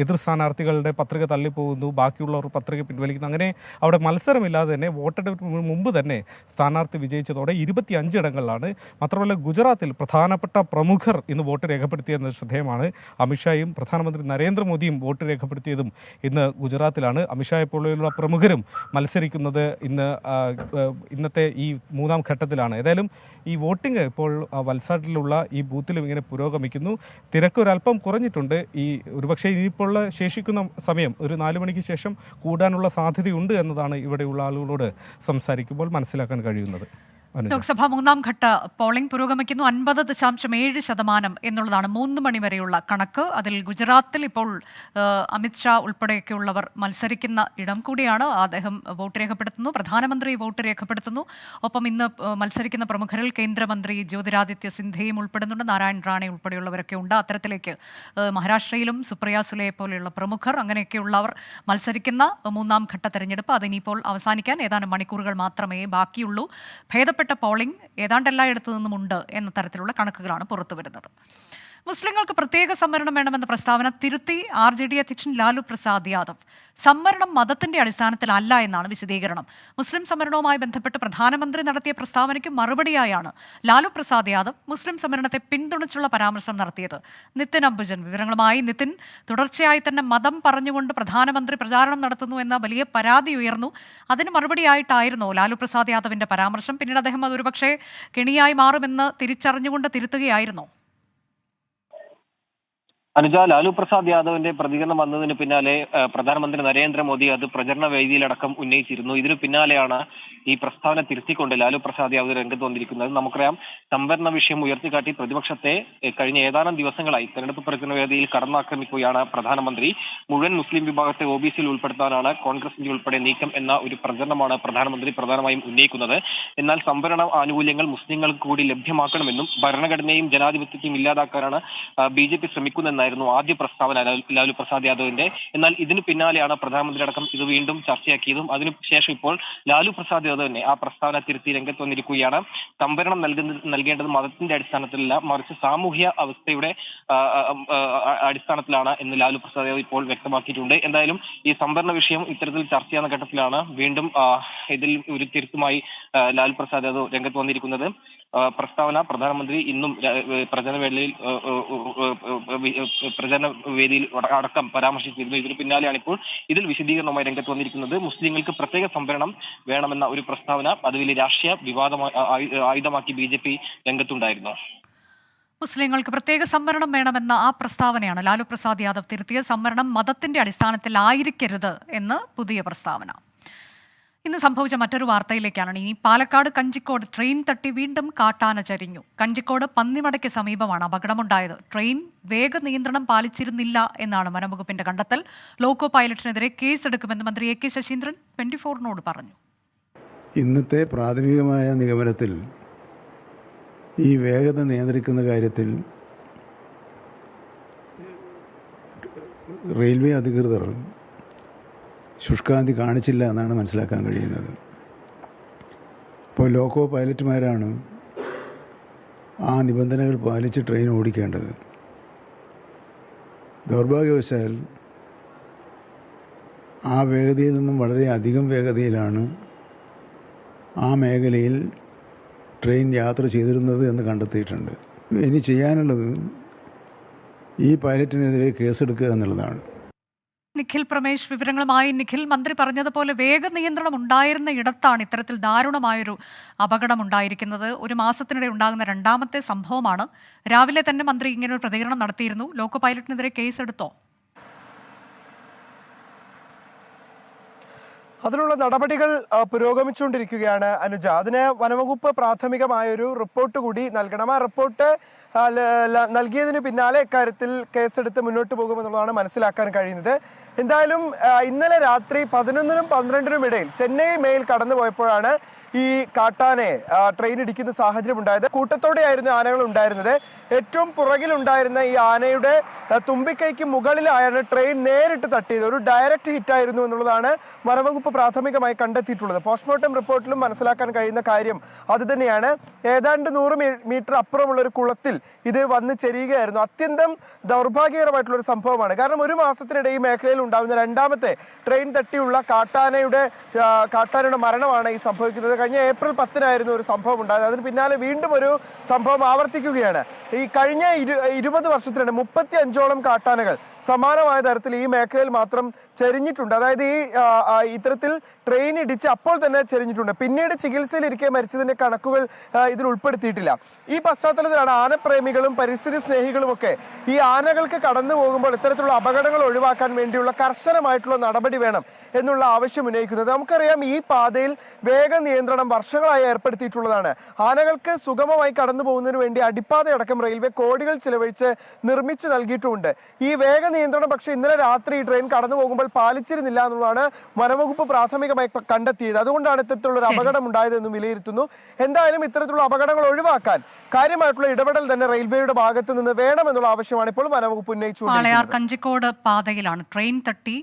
എതിർ സ്ഥാനാർത്ഥികളുടെ പത്രിക തള്ളിപ്പോകുന്നു, ബാക്കിയുള്ളവർ പത്രിക പിൻവലിക്കുന്നു. അങ്ങനെ അവിടെ മത്സരമില്ലാതെ തന്നെ വോട്ടെടുപ്പിന് മുമ്പ് തന്നെ സ്ഥാനാർത്ഥി വിജയിച്ചതോടെ 25 ഇടങ്ങളിലാണ്. മാത്രമല്ല ഗുജറാത്തിൽ പ്രധാനപ്പെട്ട പ്രമുഖർ ഇന്ന് വോട്ട് രേഖപ്പെടുത്തിയെന്നത് ശ്രദ്ധേയമാണ്. അമിത്ഷായും പ്രധാനമന്ത്രി നരേന്ദ്രമോദിയും വോട്ട് രേഖപ്പെടുത്തിയതും ഇന്ന് ഗുജറാത്തിലാണ്. അമിത്ഷായെ പോലെയുള്ള പ്രമുഖരും മത്സരിക്കുന്നത് ഇന്നത്തെ ഈ 3-ാം ഘട്ടത്തിലാണ്. ഏതായാലും ഈ വോട്ടിംഗ് ഇപ്പോൾ വൽസാഡിലുള്ള ഈ ബൂത്തിലും ഇങ്ങനെ പുരോഗമിക്കുന്നു. തിരക്ക് ഒരല്പം കുറഞ്ഞിട്ടുണ്ട്. ഒരുപക്ഷെ ഇനിയിപ്പോൾ ശേഷിക്കുന്ന സമയം ഒരു 4 മണിക്ക് ശേഷം കൂടാനുള്ള സാധ്യതയുണ്ട് എന്നതാണ് ഇവിടെയുള്ള ആളുകളോട് സംസാരിക്കുമ്പോൾ മനസ്സിലാക്കാൻ കഴിയുന്നത്. ലോക്സഭ 3-ാം ഘട്ട പോളിംഗ് പുരോഗമിക്കുന്നു. 50.7% എന്നുള്ളതാണ് 3 മണി വരെയുള്ള കണക്ക്. അതിൽ ഗുജറാത്തിൽ ഇപ്പോൾ അമിത്ഷാ ഉൾപ്പെടെയൊക്കെയുള്ളവർ മത്സരിക്കുന്ന ഇടം കൂടിയാണ്. അദ്ദേഹം വോട്ട് രേഖപ്പെടുത്തുന്നു, പ്രധാനമന്ത്രി വോട്ട് രേഖപ്പെടുത്തുന്നു. ഒപ്പം ഇന്ന് മത്സരിക്കുന്ന പ്രമുഖരിൽ കേന്ദ്രമന്ത്രി ജ്യോതിരാദിത്യ സിന്ധ്യയും ഉൾപ്പെടുന്നുണ്ട്, നാരായൺ റാണെ ഉൾപ്പെടെയുള്ളവരൊക്കെ ഉണ്ട്. അത്തരത്തിലേക്ക് മഹാരാഷ്ട്രയിലും സുപ്രിയ സുലെ പോലെയുള്ള പ്രമുഖർ, അങ്ങനെയൊക്കെയുള്ളവർ മത്സരിക്കുന്ന 3-ാം ഘട്ട തെരഞ്ഞെടുപ്പ് അതിനിപ്പോൾ അവസാനിക്കാൻ ഏതാനും മണിക്കൂറുകൾ മാത്രമേ ബാക്കിയുള്ളൂ. ഭേദപ്പെട്ട പോളിംഗ് ഏതാണ്ട് എല്ലായിടത്തു നിന്നുമുണ്ട് എന്ന തരത്തിലുള്ള കണക്കുകളാണ് പുറത്തുവരുന്നത്. മുസ്ലിങ്ങൾക്ക് പ്രത്യേക സംവരണം വേണമെന്ന പ്രസ്താവന തിരുത്തി RJD അധ്യക്ഷൻ ലാലു പ്രസാദ് യാദവ്. സംവരണം മതത്തിന്റെ അടിസ്ഥാനത്തിലല്ല എന്നാണ് വിശദീകരണം. മുസ്ലിം സംവരണവുമായി ബന്ധപ്പെട്ട് പ്രധാനമന്ത്രി നടത്തിയ പ്രസ്താവനയ്ക്ക് മറുപടിയായാണ് ലാലു പ്രസാദ് യാദവ് മുസ്ലിം സംവരണത്തെ പിന്തുണച്ചുള്ള പരാമർശം നടത്തിയത്. നിതിൻ അംബുജൻ വിവരങ്ങളുമായി. നിതിൻ, തുടർച്ചയായി തന്നെ മതം പറഞ്ഞുകൊണ്ട് പ്രധാനമന്ത്രി പ്രചാരണം നടത്തുന്നു എന്ന വലിയ പരാതി ഉയർന്നു. അതിന് മറുപടിയായിട്ടായിരുന്നോ ലാലു പ്രസാദ് യാദവിന്റെ പരാമർശം? പിന്നീട് അദ്ദേഹം അത് ഒരുപക്ഷെ കെണിയായി മാറുമെന്ന് തിരിച്ചറിഞ്ഞുകൊണ്ട് തിരുത്തുകയായിരുന്നോ? അനുജ, ലാലു പ്രസാദ് യാദവിന്റെ പ്രതികരണം വന്നതിന് പിന്നാലെ പ്രധാനമന്ത്രി നരേന്ദ്രമോദി അത് പ്രചരണ വേദിയിലടക്കം ഉന്നയിച്ചിരുന്നു. ഇതിനു പിന്നാലെയാണ് ഈ പ്രസ്താവന തിരുത്തിക്കൊണ്ട് ലാലു പ്രസാദ് യാദവ് രംഗത്ത് വന്നിരിക്കുന്നത്. നമുക്കറിയാം, സംവരണ വിഷയം ഉയർത്തിക്കാട്ടി പ്രതിപക്ഷത്തെ കഴിഞ്ഞ ഏതാനും ദിവസങ്ങളായി തെരഞ്ഞെടുപ്പ് പ്രചരണ വേദിയിൽ കടന്നാക്രമിക്കുകയാണ് പ്രധാനമന്ത്രി. മുഴുവൻ മുസ്ലിം വിഭാഗത്തെ OBCയിൽ ഉൾപ്പെടുത്താനാണ് കോൺഗ്രസിന്റെ ഉൾപ്പെടെ നീക്കം എന്ന ഒരു പ്രചരണമാണ് പ്രധാനമന്ത്രി പ്രധാനമായും ഉന്നയിക്കുന്നത്. എന്നാൽ സംവരണ ആനുകൂല്യങ്ങൾ മുസ്ലിങ്ങൾക്ക് കൂടി ലഭ്യമാക്കണമെന്നും ഭരണഘടനയും ജനാധിപത്യത്തെയും ഇല്ലാതാക്കാനാണ് BJP ശ്രമിക്കുന്നതെന്നായിരുന്നു എന്നതായിരുന്നു ആദ്യ പ്രസ്താവന ലാലു പ്രസാദ് യാദവിന്റെ. എന്നാൽ ഇതിന് പിന്നാലെയാണ് പ്രധാനമന്ത്രി അടക്കം ഇത് വീണ്ടും ചർച്ചയാക്കിയതും. അതിനുശേഷം ഇപ്പോൾ ലാലു പ്രസാദ് യാദവ് തന്നെ ആ പ്രസ്താവന തിരുത്തി രംഗത്ത് വന്നിരിക്കുകയാണ്. സംവരണം നൽകേണ്ടത് മതത്തിന്റെ അടിസ്ഥാനത്തിലല്ല, മറിച്ച് സാമൂഹ്യ അവസ്ഥയുടെ അടിസ്ഥാനത്തിലാണ് എന്ന് ലാലു പ്രസാദ് യാദവ് ഇപ്പോൾ വ്യക്തമാക്കിയിട്ടുണ്ട്. എന്തായാലും ഈ സംവരണ വിഷയം ഇത്തരത്തിൽ ചർച്ചയാകുന്ന ഘട്ടത്തിലാണ് വീണ്ടും ഇതിൽ ഒരു തിരുത്തുമായി ലാലു പ്രസാദ് യാദവ് രംഗത്ത് വന്നിരിക്കുന്നത്. പ്രസ്താവന പ്രധാനമന്ത്രി ഇന്നും പ്രചരണ വേദിയിൽ അടക്കം പരാമർശിച്ചിരുന്നു. ഇതിന് പിന്നാലെയാണ് ഇപ്പോൾ ഇതിൽ വിശദീകരണവുമായി രംഗത്ത് വന്നിരിക്കുന്നത്. മുസ്ലിങ്ങൾക്ക് പ്രത്യേക സംവരണം വേണമെന്ന ഒരു പ്രസ്താവന അത് വലിയ രാഷ്ട്രീയ ആയുധമാക്കി BJP രംഗത്തുണ്ടായിരുന്നു. മുസ്ലിങ്ങൾക്ക് പ്രത്യേക സംവരണം വേണമെന്ന ആ പ്രസ്താവനയാണ് ലാലു പ്രസാദ് യാദവ് തിരുത്തിയത്. സംവരണം മതത്തിന്റെ അടിസ്ഥാനത്തിലായിരിക്കരുത് എന്ന് പുതിയ പ്രസ്താവന. ഇന്ന് സംഭവിച്ച മറ്റൊരു വാർത്തയിലേക്കാണ് ഇനി. പാലക്കാട് കഞ്ചിക്കോട് ട്രെയിൻ തട്ടി വീണ്ടും കാട്ടാന ചരിഞ്ഞു. കഞ്ചിക്കോട് പന്നിമടയ്ക്ക് സമീപമാണ് അപകടമുണ്ടായത്. ട്രെയിൻ വേഗ നിയന്ത്രണം പാലിച്ചിരുന്നില്ല എന്നാണ് വനംവകുപ്പിന്റെ കണ്ടെത്തൽ. ലോക്കോ പൈലറ്റിനെതിരെ കേസെടുക്കുമെന്ന് മന്ത്രി AK ശശീന്ദ്രൻ 24 പറഞ്ഞു. ഇന്നത്തെ പ്രാഥമികമായ നിഗമനത്തിൽ ഈ വേഗത നിയന്ത്രിക്കുന്ന കാര്യത്തിൽ റെയിൽവേ അധികൃതർ ശുഷ്കാന്തി കാണിച്ചില്ല എന്നാണ് മനസ്സിലാക്കാൻ കഴിയുന്നത്. ഇപ്പോൾ ലോക്കോ പൈലറ്റുമാരാണ് ആ നിബന്ധനകൾ പാലിച്ച് ട്രെയിൻ ഓടിക്കേണ്ടത്. ദൗർഭാഗ്യവശാൽ ആ വേഗതയിൽ നിന്നും വളരെ അധികം വേഗതയിലാണ് ആ മേഖലയിൽ ട്രെയിൻ യാത്ര ചെയ്തിരുന്നത് എന്ന് കണ്ടെത്തിയിട്ടുണ്ട്. ഇനി ചെയ്യാനുള്ളത് ഈ പൈലറ്റിനെതിരെ കേസെടുക്കുക എന്നുള്ളതാണ്. നിഖിൽ പ്രമേഷ് വിവരങ്ങളുമായി. നിഖിൽ, മന്ത്രി പറഞ്ഞതുപോലെ വേഗ നിയന്ത്രണം ഉണ്ടായിരുന്ന ഇടത്താണ് ഇത്തരത്തിൽ ദാരുണമായൊരു അപകടം ഉണ്ടായിരിക്കുന്നത്. ഒരു മാസത്തിനിടെ ഉണ്ടാകുന്ന രണ്ടാമത്തെ സംഭവമാണ്. രാവിലെ തന്നെ മന്ത്രി ഇങ്ങനൊരു പ്രതികരണം നടത്തിയിരുന്നു. ലോക്കോ പൈലറ്റിനെതിരെ കേസെടുത്തോ? അതിനുള്ള നടപടികൾ പുരോഗമിച്ചുകൊണ്ടിരിക്കുകയാണ് അനുജ. അതിന് വനംവകുപ്പ് പ്രാഥമികമായൊരു റിപ്പോർട്ട് കൂടി നൽകണം. ആ റിപ്പോർട്ട് നൽകിയതിന് പിന്നാലെ ഇക്കാര്യത്തിൽ കേസെടുത്ത് മുന്നോട്ട് പോകുമെന്നുള്ളതാണ് മനസ്സിലാക്കാൻ കഴിയുന്നത്. എന്തായാലും ഇന്നലെ രാത്രി 11-നും 12-നും ഇടയിൽ ചെന്നൈ മെയിൽ കടന്നുപോയപ്പോഴാണ് ഈ കാട്ടാനെ ട്രെയിൻ ഇടിക്കുന്ന സാഹചര്യം ഉണ്ടായത്. കൂട്ടത്തോടെയായിരുന്നു ആനകൾ ഉണ്ടായിരുന്നത്. ഏറ്റവും പുറകിലുണ്ടായിരുന്ന ഈ ആനയുടെ തുമ്പിക്കൈക്ക് മുകളിലായാണ് ട്രെയിൻ നേരിട്ട് തട്ടിയത്. ഒരു ഡയറക്റ്റ് ഹിറ്റായിരുന്നു എന്നുള്ളതാണ് വനംവകുപ്പ് പ്രാഥമികമായി കണ്ടെത്തിയിട്ടുള്ളത്. പോസ്റ്റ്മോർട്ടം റിപ്പോർട്ടിലും മനസ്സിലാക്കാൻ കഴിയുന്ന കാര്യം അതുതന്നെയാണ്. ഏതാണ്ട് 100 മീറ്റർ അപ്പുറമുള്ള ഒരു കുളത്തിൽ ഇത് വന്ന് ചെരിയുകയായിരുന്നു. അത്യന്തം ദൗർഭാഗ്യകരമായിട്ടുള്ള ഒരു സംഭവമാണ്. കാരണം ഒരു മാസത്തിനിടെ ഈ മേഖലയിൽ ഉണ്ടാകുന്ന രണ്ടാമത്തെ ട്രെയിൻ തട്ടിയുള്ള കാട്ടാനയുടെ മരണമാണ് ഈ സംഭവിക്കുന്നത്. കഴിഞ്ഞ ഏപ്രിൽ 10-നായിരുന്നു ഒരു സംഭവം ഉണ്ടായത്. അതിന് പിന്നാലെ വീണ്ടും ഒരു സംഭവം ആവർത്തിക്കുകയാണ്. ഈ കഴിഞ്ഞ 20 വർഷത്തിനിടെ 35ഓളം കാട്ടാനകൾ സമാനമായ തരത്തിൽ ഈ മേഖലയിൽ മാത്രം ചെരിഞ്ഞിട്ടുണ്ട്. അതായത് ഈ ഇത്തരത്തിൽ ട്രെയിൻ ഇടിച്ച് അപ്പോൾ തന്നെ ചെരിഞ്ഞിട്ടുണ്ട്. പിന്നീട് ചികിത്സയിലിരിക്കെ മരിച്ചതിന്റെ കണക്കുകൾ ഇതിൽ ഉൾപ്പെടുത്തിയിട്ടില്ല. ഈ പശ്ചാത്തലത്തിലാണ് ആനപ്രേമികളും പരിസ്ഥിതി സ്നേഹികളും ഒക്കെ ഈ ആനകൾക്ക് കടന്നു പോകുമ്പോൾ ഇത്തരത്തിലുള്ള അപകടങ്ങൾ ഒഴിവാക്കാൻ വേണ്ടിയുള്ള കർശനമായിട്ടുള്ള നടപടി വേണം എന്നുള്ള ആവശ്യം ഉന്നയിക്കുന്നത്. നമുക്കറിയാം ഈ പാതയിൽ വേഗ നിയന്ത്രണം വർഷങ്ങളായി ഏർപ്പെടുത്തിയിട്ടുള്ളതാണ്. ആനകൾക്ക് സുഗമമായി കടന്നു പോകുന്നതിന് വേണ്ടി അടിപ്പാതയടക്കം റെയിൽവേ കോടികൾ ചിലവഴിച്ച് നിർമ്മിച്ചു നൽകിയിട്ടുമുണ്ട്. ഈ വേഗ നിയന്ത്രണം പക്ഷേ ഇന്നലെ രാത്രി ഈ ട്രെയിൻ കടന്നു പോകുമ്പോൾ പാലിച്ചിരുന്നില്ല എന്നുള്ളതാണ് വനംവകുപ്പ് പ്രാഥമികമായി കണ്ടെത്തിയത്. അതുകൊണ്ടാണ് ഇത്തരത്തിലുള്ള ഒരു അപകടം ഉണ്ടായതെന്നും വിലയിരുത്തുന്നു. എന്തായാലും ഇത്തരത്തിലുള്ള അപകടങ്ങൾ ഒഴിവാക്കാൻ കാര്യമായിട്ടുള്ള ഇടപെടൽ തന്നെ റെയിൽവേയുടെ ഭാഗത്ത് നിന്ന് വേണമെന്നുള്ള ആവശ്യമാണ് ഇപ്പോൾ വനംവകുപ്പ് ഉന്നയിച്ചുകൊണ്ടിരിക്കുന്നത്. കഞ്ചിക്കോട് പാതയിലാണ് ട്രെയിൻ തട്ടി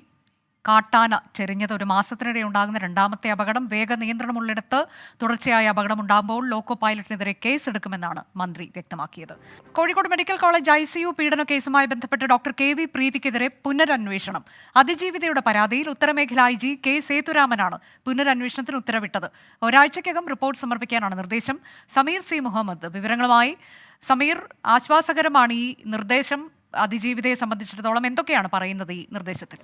കാട്ടാന ചെരിഞ്ഞത്. ഒരു മാസത്തിനിടെ ഉണ്ടാകുന്ന രണ്ടാമത്തെ അപകടം. വേഗ നിയന്ത്രണമുള്ളിടത്ത് തുടർച്ചയായ അപകടം ഉണ്ടാകുമ്പോൾ ലോക്കോ പൈലറ്റിനെതിരെ കേസെടുക്കുമെന്നാണ് മന്ത്രി വ്യക്തമാക്കിയത്. കോഴിക്കോട് മെഡിക്കൽ കോളേജ് ICU പീഡന കേസുമായി ബന്ധപ്പെട്ട് ഡോക്ടർ KV പ്രീതിക്കെതിരെ പുനരന്വേഷണം. അതിജീവിതയുടെ പരാതിയിൽ ഉത്തരമേഖല IG K സേതുരാമനാണ് പുനരന്വേഷണത്തിന് ഉത്തരവിട്ടത്. ഒരാഴ്ചയ്ക്കകം റിപ്പോർട്ട് സമർപ്പിക്കാനാണ് നിർദ്ദേശം. സമീർ C മുഹമ്മദ് വിവരങ്ങളുമായി. സമീർ, ആശ്വാസകരമാണ് ഈ നിർദ്ദേശം. അതിജീവിതയെ സംബന്ധിച്ചിടത്തോളം എന്തൊക്കെയാണ് പറയുന്നത് ഈ നിർദ്ദേശത്തിൽ?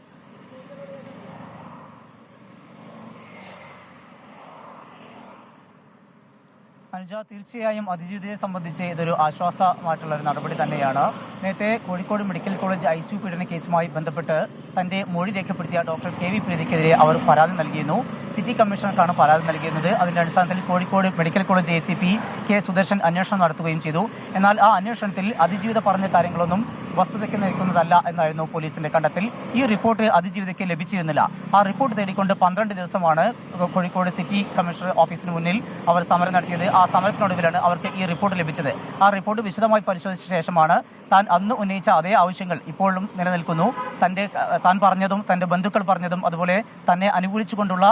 അനുജ, തീർച്ചയായും അതിജീവിതയെ സംബന്ധിച്ച് ഇതൊരു ആശ്വാസമായിട്ടുള്ള ഒരു നടപടി തന്നെയാണ്. നേരത്തെ കോഴിക്കോട് മെഡിക്കൽ കോളേജ് ICU പീഡന കേസുമായി ബന്ധപ്പെട്ട് തന്റെ മൊഴി രേഖപ്പെടുത്തിയ ഡോക്ടർ KV പ്രീതിക്കെതിരെ അവർ പരാതി നൽകിയിരുന്നു. സിറ്റി കമ്മീഷണർക്കാണ് പരാതി നൽകിയിരുന്നത്. അതിന്റെ അടിസ്ഥാനത്തിൽ Kozhikode medical college ACP K Sudarshan അന്വേഷണം നടത്തുകയും ചെയ്തു. എന്നാൽ ആ അന്വേഷണത്തിൽ അതിജീവിത പറഞ്ഞ കാര്യങ്ങളൊന്നും വസ്തുതയ്ക്ക് നിൽക്കുന്നതല്ല എന്നായിരുന്നു പോലീസിന്റെ കണ്ടെത്തൽ. ഈ റിപ്പോർട്ട് അതിജീവിതയ്ക്ക് ലഭിച്ചിരുന്നില്ല. ആ റിപ്പോർട്ട് തേടിക്കൊണ്ട് 12 ദിവസമാണ് കോഴിക്കോട് സിറ്റി കമ്മീഷണർ ഓഫീസിന് മുന്നിൽ അവർ സമരം നടത്തിയത്. ആ സമരത്തിനൊടുവിലാണ് അവർക്ക് ഈ റിപ്പോർട്ട് ലഭിച്ചത്. ആ റിപ്പോർട്ട് വിശദമായി പരിശോധിച്ച ശേഷമാണ് താൻ അന്ന് ഉന്നയിച്ച അതേ ആവശ്യങ്ങൾ ഇപ്പോഴും നിലനിൽക്കുന്നു. താൻ പറഞ്ഞതും തന്റെ ബന്ധുക്കൾ പറഞ്ഞതും അതുപോലെ തന്നെ അനുകൂലിച്ചുകൊണ്ടുള്ള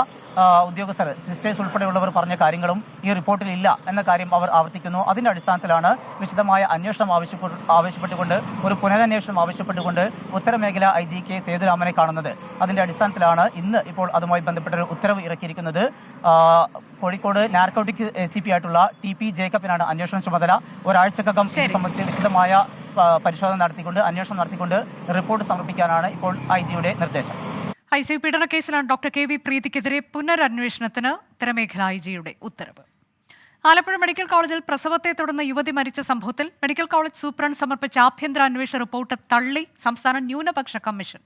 ഉദ്യോഗസ്ഥർ, സിസ്റ്റേഴ്സ് ഉൾപ്പെടെയുള്ളവർ പറഞ്ഞ കാര്യങ്ങളും ഈ റിപ്പോർട്ടിൽ ഇല്ല എന്ന കാര്യം അവർ ആവർത്തിക്കുന്നു. അതിന്റെ അടിസ്ഥാനത്തിലാണ് വിശദമായ അന്വേഷണം ആവശ്യപ്പെട്ടുകൊണ്ട് ഒരു പുനരന്വേഷണം ആവശ്യപ്പെട്ടുകൊണ്ട് ഉത്തരമേഖല IG കെ സേതുരാമനെ കാണുന്നത്. അതിന്റെ അടിസ്ഥാനത്തിലാണ് ഇന്ന് ഇപ്പോൾ അതുമായി ബന്ധപ്പെട്ട ഒരു ഉത്തരവ് ഇറക്കിയിരിക്കുന്നത്. കോഴിക്കോട് നാർക്കോട്ടിക് ACP ആയിട്ടുള്ള TP ജേക്കബിനാണ് അന്വേഷണ ചുമതല. ഒരാഴ്ചക്കകം ഇത് സംബന്ധിച്ച് വിശദമായ പരിശോധന നടത്തിക്കൊണ്ട് അന്വേഷണം നടത്തിക്കൊണ്ട് റിപ്പോർട്ട് സമർപ്പിക്കാനാണ് ഇപ്പോൾ IG നിർദ്ദേശം. ICU പീഡന കേസിലാണ് ഡോക്ടർ KV പ്രീതിക്കെതിരെ പുനരന്വേഷണത്തിന് ഉത്തരമേഖല IG ഉത്തരവ്. ആലപ്പുഴ മെഡിക്കൽ കോളേജിൽ പ്രസവത്തെ തുടർന്ന് യുവതി മരിച്ച സംഭവത്തിൽ മെഡിക്കൽ കോളേജ് സൂപ്രണ്ട് സമർപ്പിച്ച ആഭ്യന്തര അന്വേഷണ റിപ്പോർട്ട് തള്ളി സംസ്ഥാന ന്യൂനപക്ഷ കമ്മീഷൻ.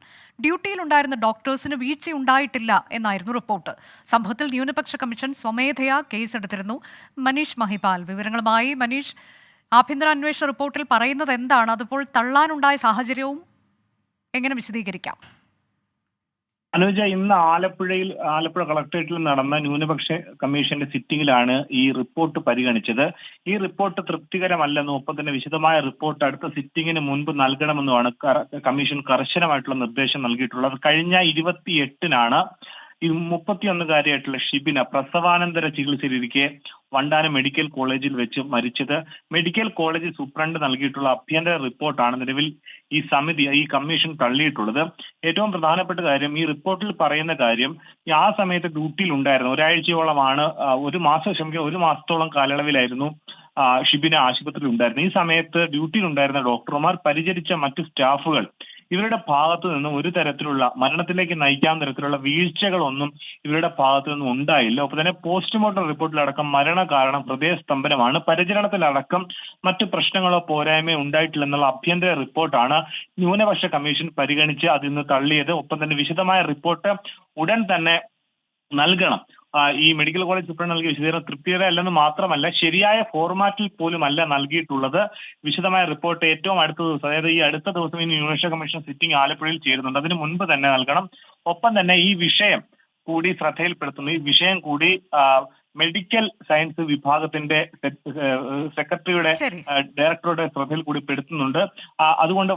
ഡ്യൂട്ടിയിലുണ്ടായിരുന്ന ഡോക്ടേഴ്സിന് വീഴ്ചയുണ്ടായിട്ടില്ല എന്നായിരുന്നു റിപ്പോർട്ട്. സംഭവത്തിൽ ന്യൂനപക്ഷ കമ്മീഷൻ സ്വമേധയാ കേസെടുത്തിരുന്നു. മനീഷ് മഹിപാൽ വിവരങ്ങളുമായി. മനീഷ്, ആഭ്യന്തര അന്വേഷണ റിപ്പോർട്ടിൽ പറയുന്നത് എന്താണ്? അതിപ്പോൾ തള്ളാനുണ്ടായ സാഹചര്യവും എങ്ങനെ വിശദീകരിക്കാം? അനുജ, ഇന്ന് ആലപ്പുഴ കളക്ടറേറ്റിൽ നടന്ന ന്യൂനപക്ഷ കമ്മീഷന്റെ സിറ്റിംഗിലാണ് ഈ റിപ്പോർട്ട് പരിഗണിച്ചത്. ഈ റിപ്പോർട്ട് തൃപ്തികരമല്ലെന്നും ഒപ്പം തന്നെ വിശദമായ റിപ്പോർട്ട് അടുത്ത സിറ്റിംഗിന് മുൻപ് നൽകണമെന്നുമാണ് കമ്മീഷൻ കർശനമായിട്ടുള്ള നിർദ്ദേശം നൽകിയിട്ടുള്ളത്. കഴിഞ്ഞ 28-നാണ് 31-കാരിയായിട്ടുള്ള ഷിബിന പ്രസവാനന്തര ചികിത്സയിലിരിക്കെ വണ്ടാനം മെഡിക്കൽ കോളേജിൽ വെച്ച് മരിച്ചത്. മെഡിക്കൽ കോളേജ് സൂപ്രണ്ട് നൽകിയിട്ടുള്ള ആഭ്യന്തര റിപ്പോർട്ടാണ് നിലവിൽ ഈ കമ്മീഷൻ തള്ളിയിട്ടുള്ളത്. ഏറ്റവും പ്രധാനപ്പെട്ട കാര്യം, ഈ റിപ്പോർട്ടിൽ പറയുന്ന കാര്യം, ആ സമയത്ത് ഡ്യൂട്ടിയിൽ ഉണ്ടായിരുന്നു, ഒരാഴ്ചയോളമാണ്, ഒരു മാസത്തോളം കാലയളവിലായിരുന്നു ഷിബിന ആശുപത്രിയിൽ ഉണ്ടായിരുന്നു. ഈ സമയത്ത് ഡ്യൂട്ടിയിൽ ഉണ്ടായിരുന്ന ഡോക്ടർമാർ, പരിചരിച്ച മറ്റ് സ്റ്റാഫുകൾ, ഇവരുടെ ഭാഗത്തു നിന്നും ഒരു തരത്തിലുള്ള മരണത്തിലേക്ക് നയിക്കാൻ തരത്തിലുള്ള വീഴ്ചകളൊന്നും ഇവരുടെ ഭാഗത്തു നിന്നും ഉണ്ടായില്ല. ഒപ്പം തന്നെ പോസ്റ്റ്മോർട്ടം റിപ്പോർട്ടിലടക്കം മരണകാരണം ഹൃദയസ്തംഭനമാണ്. പരിചരണത്തിലടക്കം മറ്റു പ്രശ്നങ്ങളോ പോരായ്മയോ ഉണ്ടായിട്ടില്ലെന്നുള്ള ആഭ്യന്തര റിപ്പോർട്ടാണ് ന്യൂനപക്ഷ കമ്മീഷൻ പരിഗണിച്ച് അതിന്ന് തള്ളിയത്. ഒപ്പം തന്നെ വിശദമായ റിപ്പോർട്ട് ഉടൻ തന്നെ നൽകണം. ഈ മെഡിക്കൽ കോളേജ് സൂപ്രണ്ട് നൽകിയ വിശദീകരണം തൃപ്തികരമല്ലെന്ന് മാത്രമല്ല, ശരിയായ ഫോർമാറ്റിൽ പോലും അല്ല നൽകിയിട്ടുള്ളത്. വിശദമായ റിപ്പോർട്ട് ഏറ്റവും അടുത്ത ദിവസം, അതായത് ഈ അടുത്ത ദിവസം ഈ ന്യൂനപക്ഷ കമ്മീഷൻ സിറ്റിംഗ് ആലപ്പുഴയിൽ ചേരുന്നുണ്ട്, അതിന് മുൻപ് തന്നെ നൽകണം. ഒപ്പം തന്നെ ഈ വിഷയം കൂടി ശ്രദ്ധയിൽപ്പെടുത്തുന്നു. ഈ വിഷയം കൂടി മെഡിക്കൽ സയൻസ് വിഭാഗത്തിന്റെ സെക്രട്ടറിയുടെ ഡയറക്ടറുടെ ശ്രദ്ധയിൽ കൂടി പെടുത്തുന്നുണ്ട്. അതുകൊണ്ട്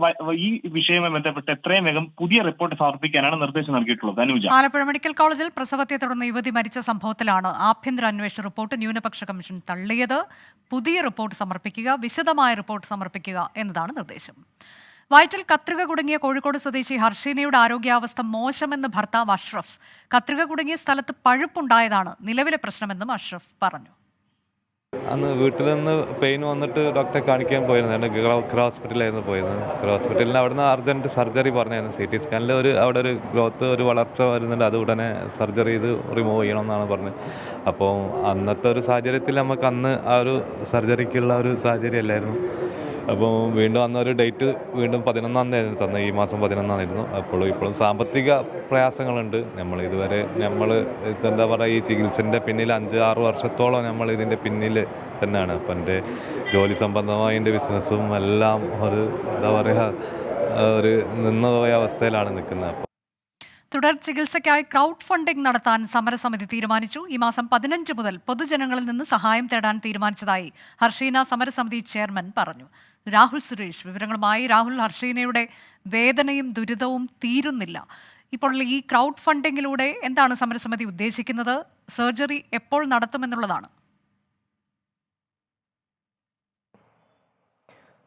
ഈ വിഷയവുമായി ബന്ധപ്പെട്ട് എത്രയും വേഗം പുതിയ റിപ്പോർട്ട് സമർപ്പിക്കാനാണ് നിർദ്ദേശം നൽകിയിട്ടുള്ളത്. അനുജ, ആലപ്പുഴ മെഡിക്കൽ കോളേജിൽ പ്രസവത്തെ തുടർന്ന് യുവതി മരിച്ച സംഭവത്തിലാണ് ആഭ്യന്തര അന്വേഷണ റിപ്പോർട്ട് ന്യൂനപക്ഷ കമ്മീഷൻ തള്ളിയത്. പുതിയ റിപ്പോർട്ട് സമർപ്പിക്കുക, വിശദമായ റിപ്പോർട്ട് സമർപ്പിക്കുക എന്നതാണ് നിർദ്ദേശം. വയറ്റിൽ കത്രിക കുടുങ്ങിയ കോഴിക്കോട് സ്വദേശി ഹർഷീനയുടെ ആരോഗ്യാവസ്ഥ മോശമെന്ന് ഭർത്താവ് അഷ്റഫ്. കത്രിക കുടുങ്ങിയ സ്ഥലത്ത് പഴുപ്പുണ്ടായതാണ് നിലവിലെ പ്രശ്നമെന്നും അഷ്റഫ് പറഞ്ഞു. അന്ന് വീട്ടിൽ നിന്ന് പെയിൻ വന്നിട്ട് ഡോക്ടറെ കാണിക്കാൻ പോയിരുന്നു. ഹോസ്പിറ്റലായിരുന്നു പോയിരുന്നത്. ഹോസ്പിറ്റലിൽ അവിടുന്ന് അർജന്റ് സർജറി പറഞ്ഞായിരുന്നു. CT സ്കാനിൽ അവിടെ ഒരു ഗ്രോത്ത്, ഒരു വളർച്ച വരുന്നുണ്ട്, അത് ഉടനെ സർജറി ചെയ്ത് റിമൂവ് ചെയ്യണമെന്നാണ് പറഞ്ഞത്. അപ്പോൾ അന്നത്തെ ഒരു സാഹചര്യത്തിൽ നമുക്ക് അന്ന് ആ ഒരു സർജറിക്കുള്ള ഒരു സാഹചര്യം അല്ലായിരുന്നു. അപ്പോൾ വീണ്ടും അന്നൊരു ഡേറ്റ് വീണ്ടും 11-ാം തീയതി തന്നെ, ഈ മാസം 11-ാം തീയതി. ഇപ്പോഴും സാമ്പത്തിക പ്രയാസങ്ങളുണ്ട്. എന്താ പറയുക, ഈ ചികിത്സൻ്റെ പിന്നിൽ 5-6 വർഷത്തോളം നമ്മൾ ഇതിൻ്റെ പിന്നിൽ തന്നെയാണ്. അപ്പം എൻ്റെ ജോലി സംബന്ധമായ എൻ്റെ ബിസിനസ്സും എല്ലാം എന്താ പറയുക, ഒരു നിന്നുപോയ അവസ്ഥയിലാണ് നിൽക്കുന്നത്. തുടർ ചികിത്സയ്ക്കായി ക്രൗഡ് ഫണ്ടിംഗ് നടത്താൻ സമരസമിതി തീരുമാനിച്ചു. ഈ മാസം 15 മുതൽ പൊതുജനങ്ങളിൽ നിന്ന് സഹായം തേടാൻ തീരുമാനിച്ചതായി ഹർഷീന സമരസമിതി ചെയർമാൻ പറഞ്ഞു. രാഹുൽ സുരേഷ് വിവരങ്ങളുമായി. രാഹുൽ, ഹർഷീനയുടെ വേദനയും ദുരിതവും തീരുന്നില്ല. ഇപ്പോൾ ഈ ക്രൗഡ് ഫണ്ടിങ്ങിലൂടെ എന്താണ് സമരസമിതി ഉദ്ദേശിക്കുന്നത്? സർജറി എപ്പോൾ നടത്തുമെന്നുള്ളതാണ്.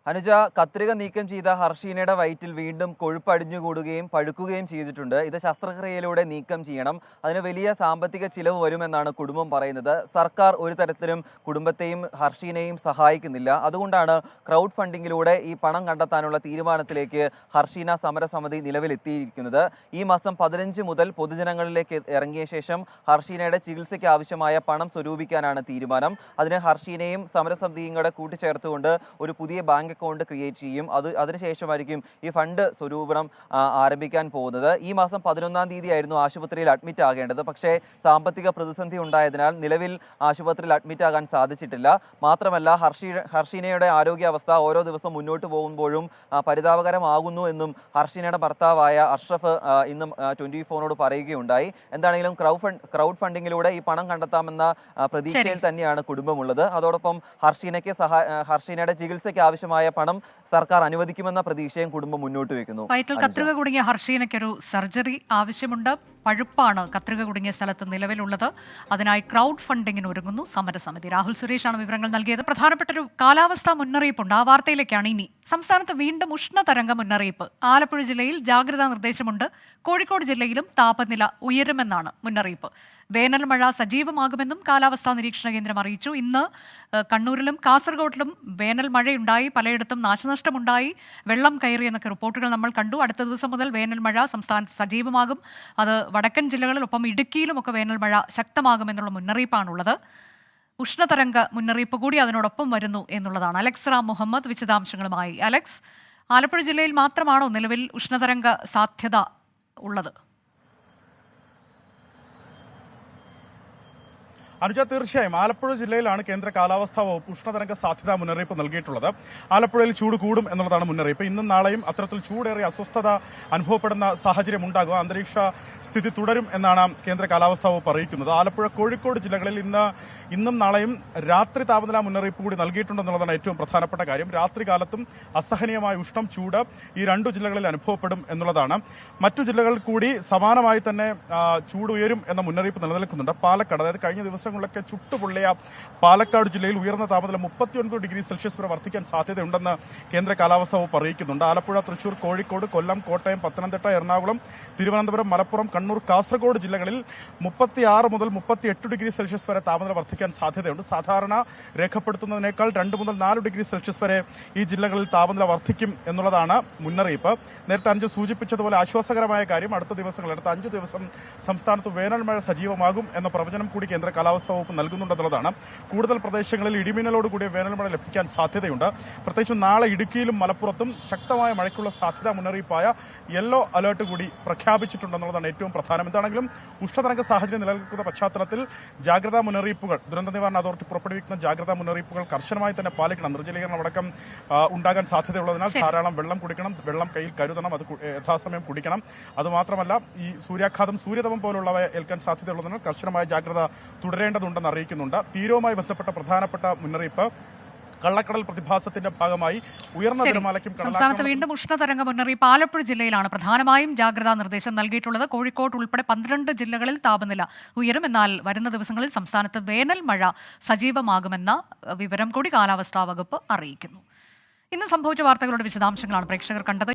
അനുജ, കത്രിക നീക്കം ചെയ്ത ഹർഷീനയുടെ വയറ്റിൽ വീണ്ടും കൊഴുപ്പ് അടിഞ്ഞുകൂടുകയും പഴുക്കുകയും ചെയ്തിട്ടുണ്ട്. ഇത് ശസ്ത്രക്രിയയിലൂടെ നീക്കം ചെയ്യണം. അതിന് വലിയ സാമ്പത്തിക ചിലവ് വരുമെന്നാണ് കുടുംബം പറയുന്നത്. സർക്കാർ ഒരു തരത്തിലും കുടുംബത്തെയും ഹർഷീനയും സഹായിക്കുന്നില്ല. അതുകൊണ്ടാണ് ക്രൗഡ് ഫണ്ടിങ്ങിലൂടെ ഈ പണം കണ്ടെത്താനുള്ള തീരുമാനത്തിലേക്ക് ഹർഷീന സമരസമിതി നിലവിലെത്തിയിരിക്കുന്നത്. ഈ മാസം 15 മുതൽ പൊതുജനങ്ങളിലേക്ക് ഇറങ്ങിയ ശേഷം ഹർഷീനയുടെ ചികിത്സയ്ക്ക് ആവശ്യമായ പണം സ്വരൂപിക്കാനാണ് തീരുമാനം. അതിന് ഹർഷീനയും സമരസമിതിയും കൂടെ കൂട്ടിച്ചേർത്തുകൊണ്ട് ഒരു പുതിയ ബാങ്ക് അക്കൗണ്ട് ക്രിയേറ്റ് ചെയ്യും. അതിനുശേഷമായിരിക്കും ഈ ഫണ്ട് സ്വരൂപണം ആരംഭിക്കാൻ പോകുന്നത്. ഈ മാസം 11-ാം തീയതി ആയിരുന്നു ആശുപത്രിയിൽ അഡ്മിറ്റ് ആകേണ്ടത്. പക്ഷേ സാമ്പത്തിക പ്രതിസന്ധി ഉണ്ടായതിനാൽ നിലവിൽ ആശുപത്രിയിൽ അഡ്മിറ്റ് ആകാൻ സാധിച്ചിട്ടില്ല. മാത്രമല്ല ഹർഷീനയുടെ ആരോഗ്യാവസ്ഥ ഓരോ ദിവസം മുന്നോട്ട് പോകുമ്പോഴും പരിതാപകരമാകുന്നു എന്നും ഹർഷീനയുടെ ഭർത്താവായ അഷ്റഫ് ഇന്നും 24-നോട് പറയുകയുണ്ടായി. എന്താണെങ്കിലും ക്രൗഡ് ഫണ്ടിങ്ങിലൂടെ ഈ പണം കണ്ടെത്താമെന്ന പ്രതീക്ഷയിൽ തന്നെയാണ് കുടുംബമുള്ളത്. അതോടൊപ്പം ഹർഷീനയുടെ ചികിത്സയ്ക്ക് ആവശ്യമായ പണം സർക്കാർ അനുവദിക്കുമെന്ന പ്രതീക്ഷയും കുടുംബം മുന്നോട്ട് വെക്കുന്നു. വയറ്റിൽ കത്രിക കുടുങ്ങിയ ഹർഷീനയ്ക്കൊരു സർജറി ആവശ്യമുണ്ട്. പഴുപ്പാണ് കത്രിക കുടുങ്ങിയ സ്ഥലത്ത് നിലവിലുള്ളത്. അതിനായി ക്രൗഡ് ഫണ്ടിങ്ങിന് ഒരുങ്ങുന്നു സമരസമിതി. രാഹുൽ സുരേഷാണ് വിവരങ്ങൾ നൽകിയത്. പ്രധാനപ്പെട്ട ഒരു കാലാവസ്ഥാ മുന്നറിയിപ്പുണ്ട്. ആ വാർത്തയിലേക്കാണ് ഇനി. സംസ്ഥാനത്ത് വീണ്ടും ഉഷ്ണതരംഗ മുന്നറിയിപ്പ്. ആലപ്പുഴ ജില്ലയിൽ ജാഗ്രതാ നിർദ്ദേശമുണ്ട്. കോഴിക്കോട് ജില്ലയിലും താപനില ഉയരുമെന്നാണ് മുന്നറിയിപ്പ്. വേനൽ മഴ സജീവമാകുമെന്നും കാലാവസ്ഥാ നിരീക്ഷണ കേന്ദ്രം അറിയിച്ചു. ഇന്ന് കണ്ണൂരിലും കാസർഗോഡിലും വേനൽ മഴയുണ്ടായി. പലയിടത്തും നാശനഷ്ടമുണ്ടായി, വെള്ളം കയറി എന്നൊക്കെ റിപ്പോർട്ടുകൾ നമ്മൾ കണ്ടു. അടുത്ത ദിവസം മുതൽ വേനൽ മഴ സംസ്ഥാനത്ത് സജീവമാകും. അത് വടക്കൻ ജില്ലകളിൽ ഒപ്പം ഇടുക്കിയിലുമൊക്കെ വേനൽ മഴ ശക്തമാകുമെന്നുള്ള മുന്നറിയിപ്പാണുള്ളത്. ഉഷ്ണതരംഗ മുന്നറിയിപ്പ് കൂടി അതിനോടൊപ്പം വരുന്നു എന്നുള്ളതാണ്. അലക്സ് റാം മുഹമ്മദ് വിശദാംശങ്ങളുമായി. അലക്സ്, ആലപ്പുഴ ജില്ലയിൽ മാത്രമാണോ നിലവിൽ ഉഷ്ണതരംഗ സാധ്യത ഉള്ളത്? അനുജ, തീർച്ചയായും ആലപ്പുഴ ജില്ലയിലാണ് കേന്ദ്ര കാലാവസ്ഥാ വകുപ്പ് ഉഷ്ണതരംഗ സാധ്യതാ മുന്നറിയിപ്പ് നൽകിയിട്ടുള്ളത്. ആലപ്പുഴയിൽ ചൂട് കൂടും എന്നുള്ളതാണ് മുന്നറിയിപ്പ്. ഇന്നും നാളെയും അത്തരത്തിൽ ചൂടേറിയ അസ്വസ്ഥത അനുഭവപ്പെടുന്ന സാഹചര്യം ഉണ്ടാകുക, അന്തരീക്ഷ സ്ഥിതി തുടരും എന്നാണ് കേന്ദ്ര കാലാവസ്ഥാ വകുപ്പ് അറിയിക്കുന്നത്. ആലപ്പുഴ, കോഴിക്കോട് ജില്ലകളിൽ ഇന്നും നാളെയും രാത്രി താപനില മുന്നറിയിപ്പ് കൂടി നൽകിയിട്ടുണ്ടെന്നുള്ളതാണ് ഏറ്റവും പ്രധാനപ്പെട്ട കാര്യം. രാത്രി കാലത്തും അസഹനീയമായ ഉഷ്ണം, ചൂട് ഈ 2 ജില്ലകളിൽ അനുഭവപ്പെടും എന്നുള്ളതാണ്. മറ്റു ജില്ലകളിൽ കൂടി സമാനമായി തന്നെ ചൂട് ഉയരും എന്ന മുന്നറിയിപ്പ് നിലനിൽക്കുന്നുണ്ട്. പാലക്കാട്, അതായത് കഴിഞ്ഞ ദിവസങ്ങളിലൊക്കെ ചുട്ടുപൊള്ളിയ പാലക്കാട് ജില്ലയിൽ ഉയർന്ന താപനില 39 ഡിഗ്രി സെൽഷ്യസ് വരെ വർദ്ധിക്കാൻ സാധ്യതയുണ്ടെന്ന് കേന്ദ്ര കാലാവസ്ഥാ വകുപ്പ് അറിയിക്കുന്നുണ്ട്. ആലപ്പുഴ, തൃശൂർ, കോഴിക്കോട്, കൊല്ലം, കോട്ടയം, പത്തനംതിട്ട, എറണാകുളം, തിരുവനന്തപുരം, മലപ്പുറം, കണ്ണൂർ, കാസർഗോഡ് ജില്ലകളിൽ 36 മുതൽ 38 ഡിഗ്രി സെൽഷ്യസ് വരെ താപനില വർദ്ധിക്കാൻ സാധ്യതയുണ്ട്. സാധാരണ രേഖപ്പെടുത്തുന്നതിനേക്കാൾ 2 മുതൽ 4 ഡിഗ്രി സെൽഷ്യസ് വരെ ഈ ജില്ലകളിൽ താപനില വർദ്ധിക്കും എന്നുള്ളതാണ് മുന്നറിയിപ്പ്. നേരത്തെ അഞ്ച് സൂചിപ്പിച്ചതുപോലെ ആശ്വാസകരമായ കാര്യം, അടുത്ത 5 ദിവസം സംസ്ഥാനത്ത് വേനൽ മഴ സജീവമാകും എന്ന പ്രവചനം കൂടി കേന്ദ്ര കാലാവസ്ഥാ വകുപ്പ് നൽകുന്നുണ്ടെന്നുള്ളതാണ്. കൂടുതൽ പ്രദേശങ്ങളിൽ ഇടിമിന്നലോട് കൂടിയ വേനൽ മഴ ലഭിക്കാൻ സാധ്യതയുണ്ട്. പ്രത്യേകിച്ച് നാളെ ഇടുക്കിയിലും മലപ്പുറത്തും ശക്തമായ മഴയ്ക്കുള്ള സാധ്യതാ മുന്നറിയിപ്പായ യെല്ലോ അലേർട്ട് കൂടി പ്രഖ്യാപിച്ചിട്ടുണ്ടെന്നുള്ളതാണ് ഏറ്റവും പ്രധാനം. എന്താണെങ്കിലും ഉഷ്ണതരംഗ സാഹചര്യം നിലനിൽക്കുന്ന പശ്ചാത്തലത്തിൽ ജാഗ്രതാ മുന്നറിയിപ്പുകൾ, ദുരന്ത നിവാരണ അതോറിറ്റി പുറപ്പെടുവിക്കുന്ന ജാഗ്രതാ മുന്നറിയിപ്പുകൾ കർശനമായി തന്നെ പാലിക്കണം. നിർജ്ജലീകരണം അടക്കം ഉണ്ടാകാൻ സാധ്യതയുള്ളതിനാൽ ധാരാളം വെള്ളം കുടിക്കണം, വെള്ളം കയ്യിൽ കരുതണം, അത് യഥാസമയം കുടിക്കണം. അതുമാത്രമല്ല, ഈ സൂര്യാഘാതം, സൂര്യതപം പോലുള്ളവ ഏൽക്കാൻ സാധ്യതയുള്ളതിനാൽ കർശനമായ ജാഗ്രത തുടരേണ്ടതുണ്ടെന്ന് അറിയിക്കുന്നുണ്ട്. തീരവുമായി ബന്ധപ്പെട്ട പ്രധാനപ്പെട്ട മുന്നറിയിപ്പ്, കള്ളക്കടൽ പ്രതിഭാസത്തിന്റെ ഭാഗമായി ഉയർന്ന തിരമാലയ്ക്കും സംസ്ഥാനത്ത് വീണ്ടും ഉഷ്ണതരംഗ മുന്നറിയിപ്പ് ആലപ്പുഴ ജില്ലയിലാണ് പ്രധാനമായും ജാഗ്രതാ നിർദ്ദേശം നൽകിയിട്ടുള്ളത്. കോഴിക്കോട് ഉൾപ്പെടെ 12 ജില്ലകളിൽ താപനില ഉയരും. എന്നാൽ വരുന്ന ദിവസങ്ങളിൽ സംസ്ഥാനത്ത് വേനൽ മഴ സജീവമാകുമെന്ന വിവരം കൂടി കാലാവസ്ഥാ വകുപ്പ് അറിയിക്കുന്നു. ഇന്ന് സംഭവിച്ച വാർത്തകളുടെ വിശദാംശങ്ങളാണ് പ്രേക്ഷകർ കണ്ടത്.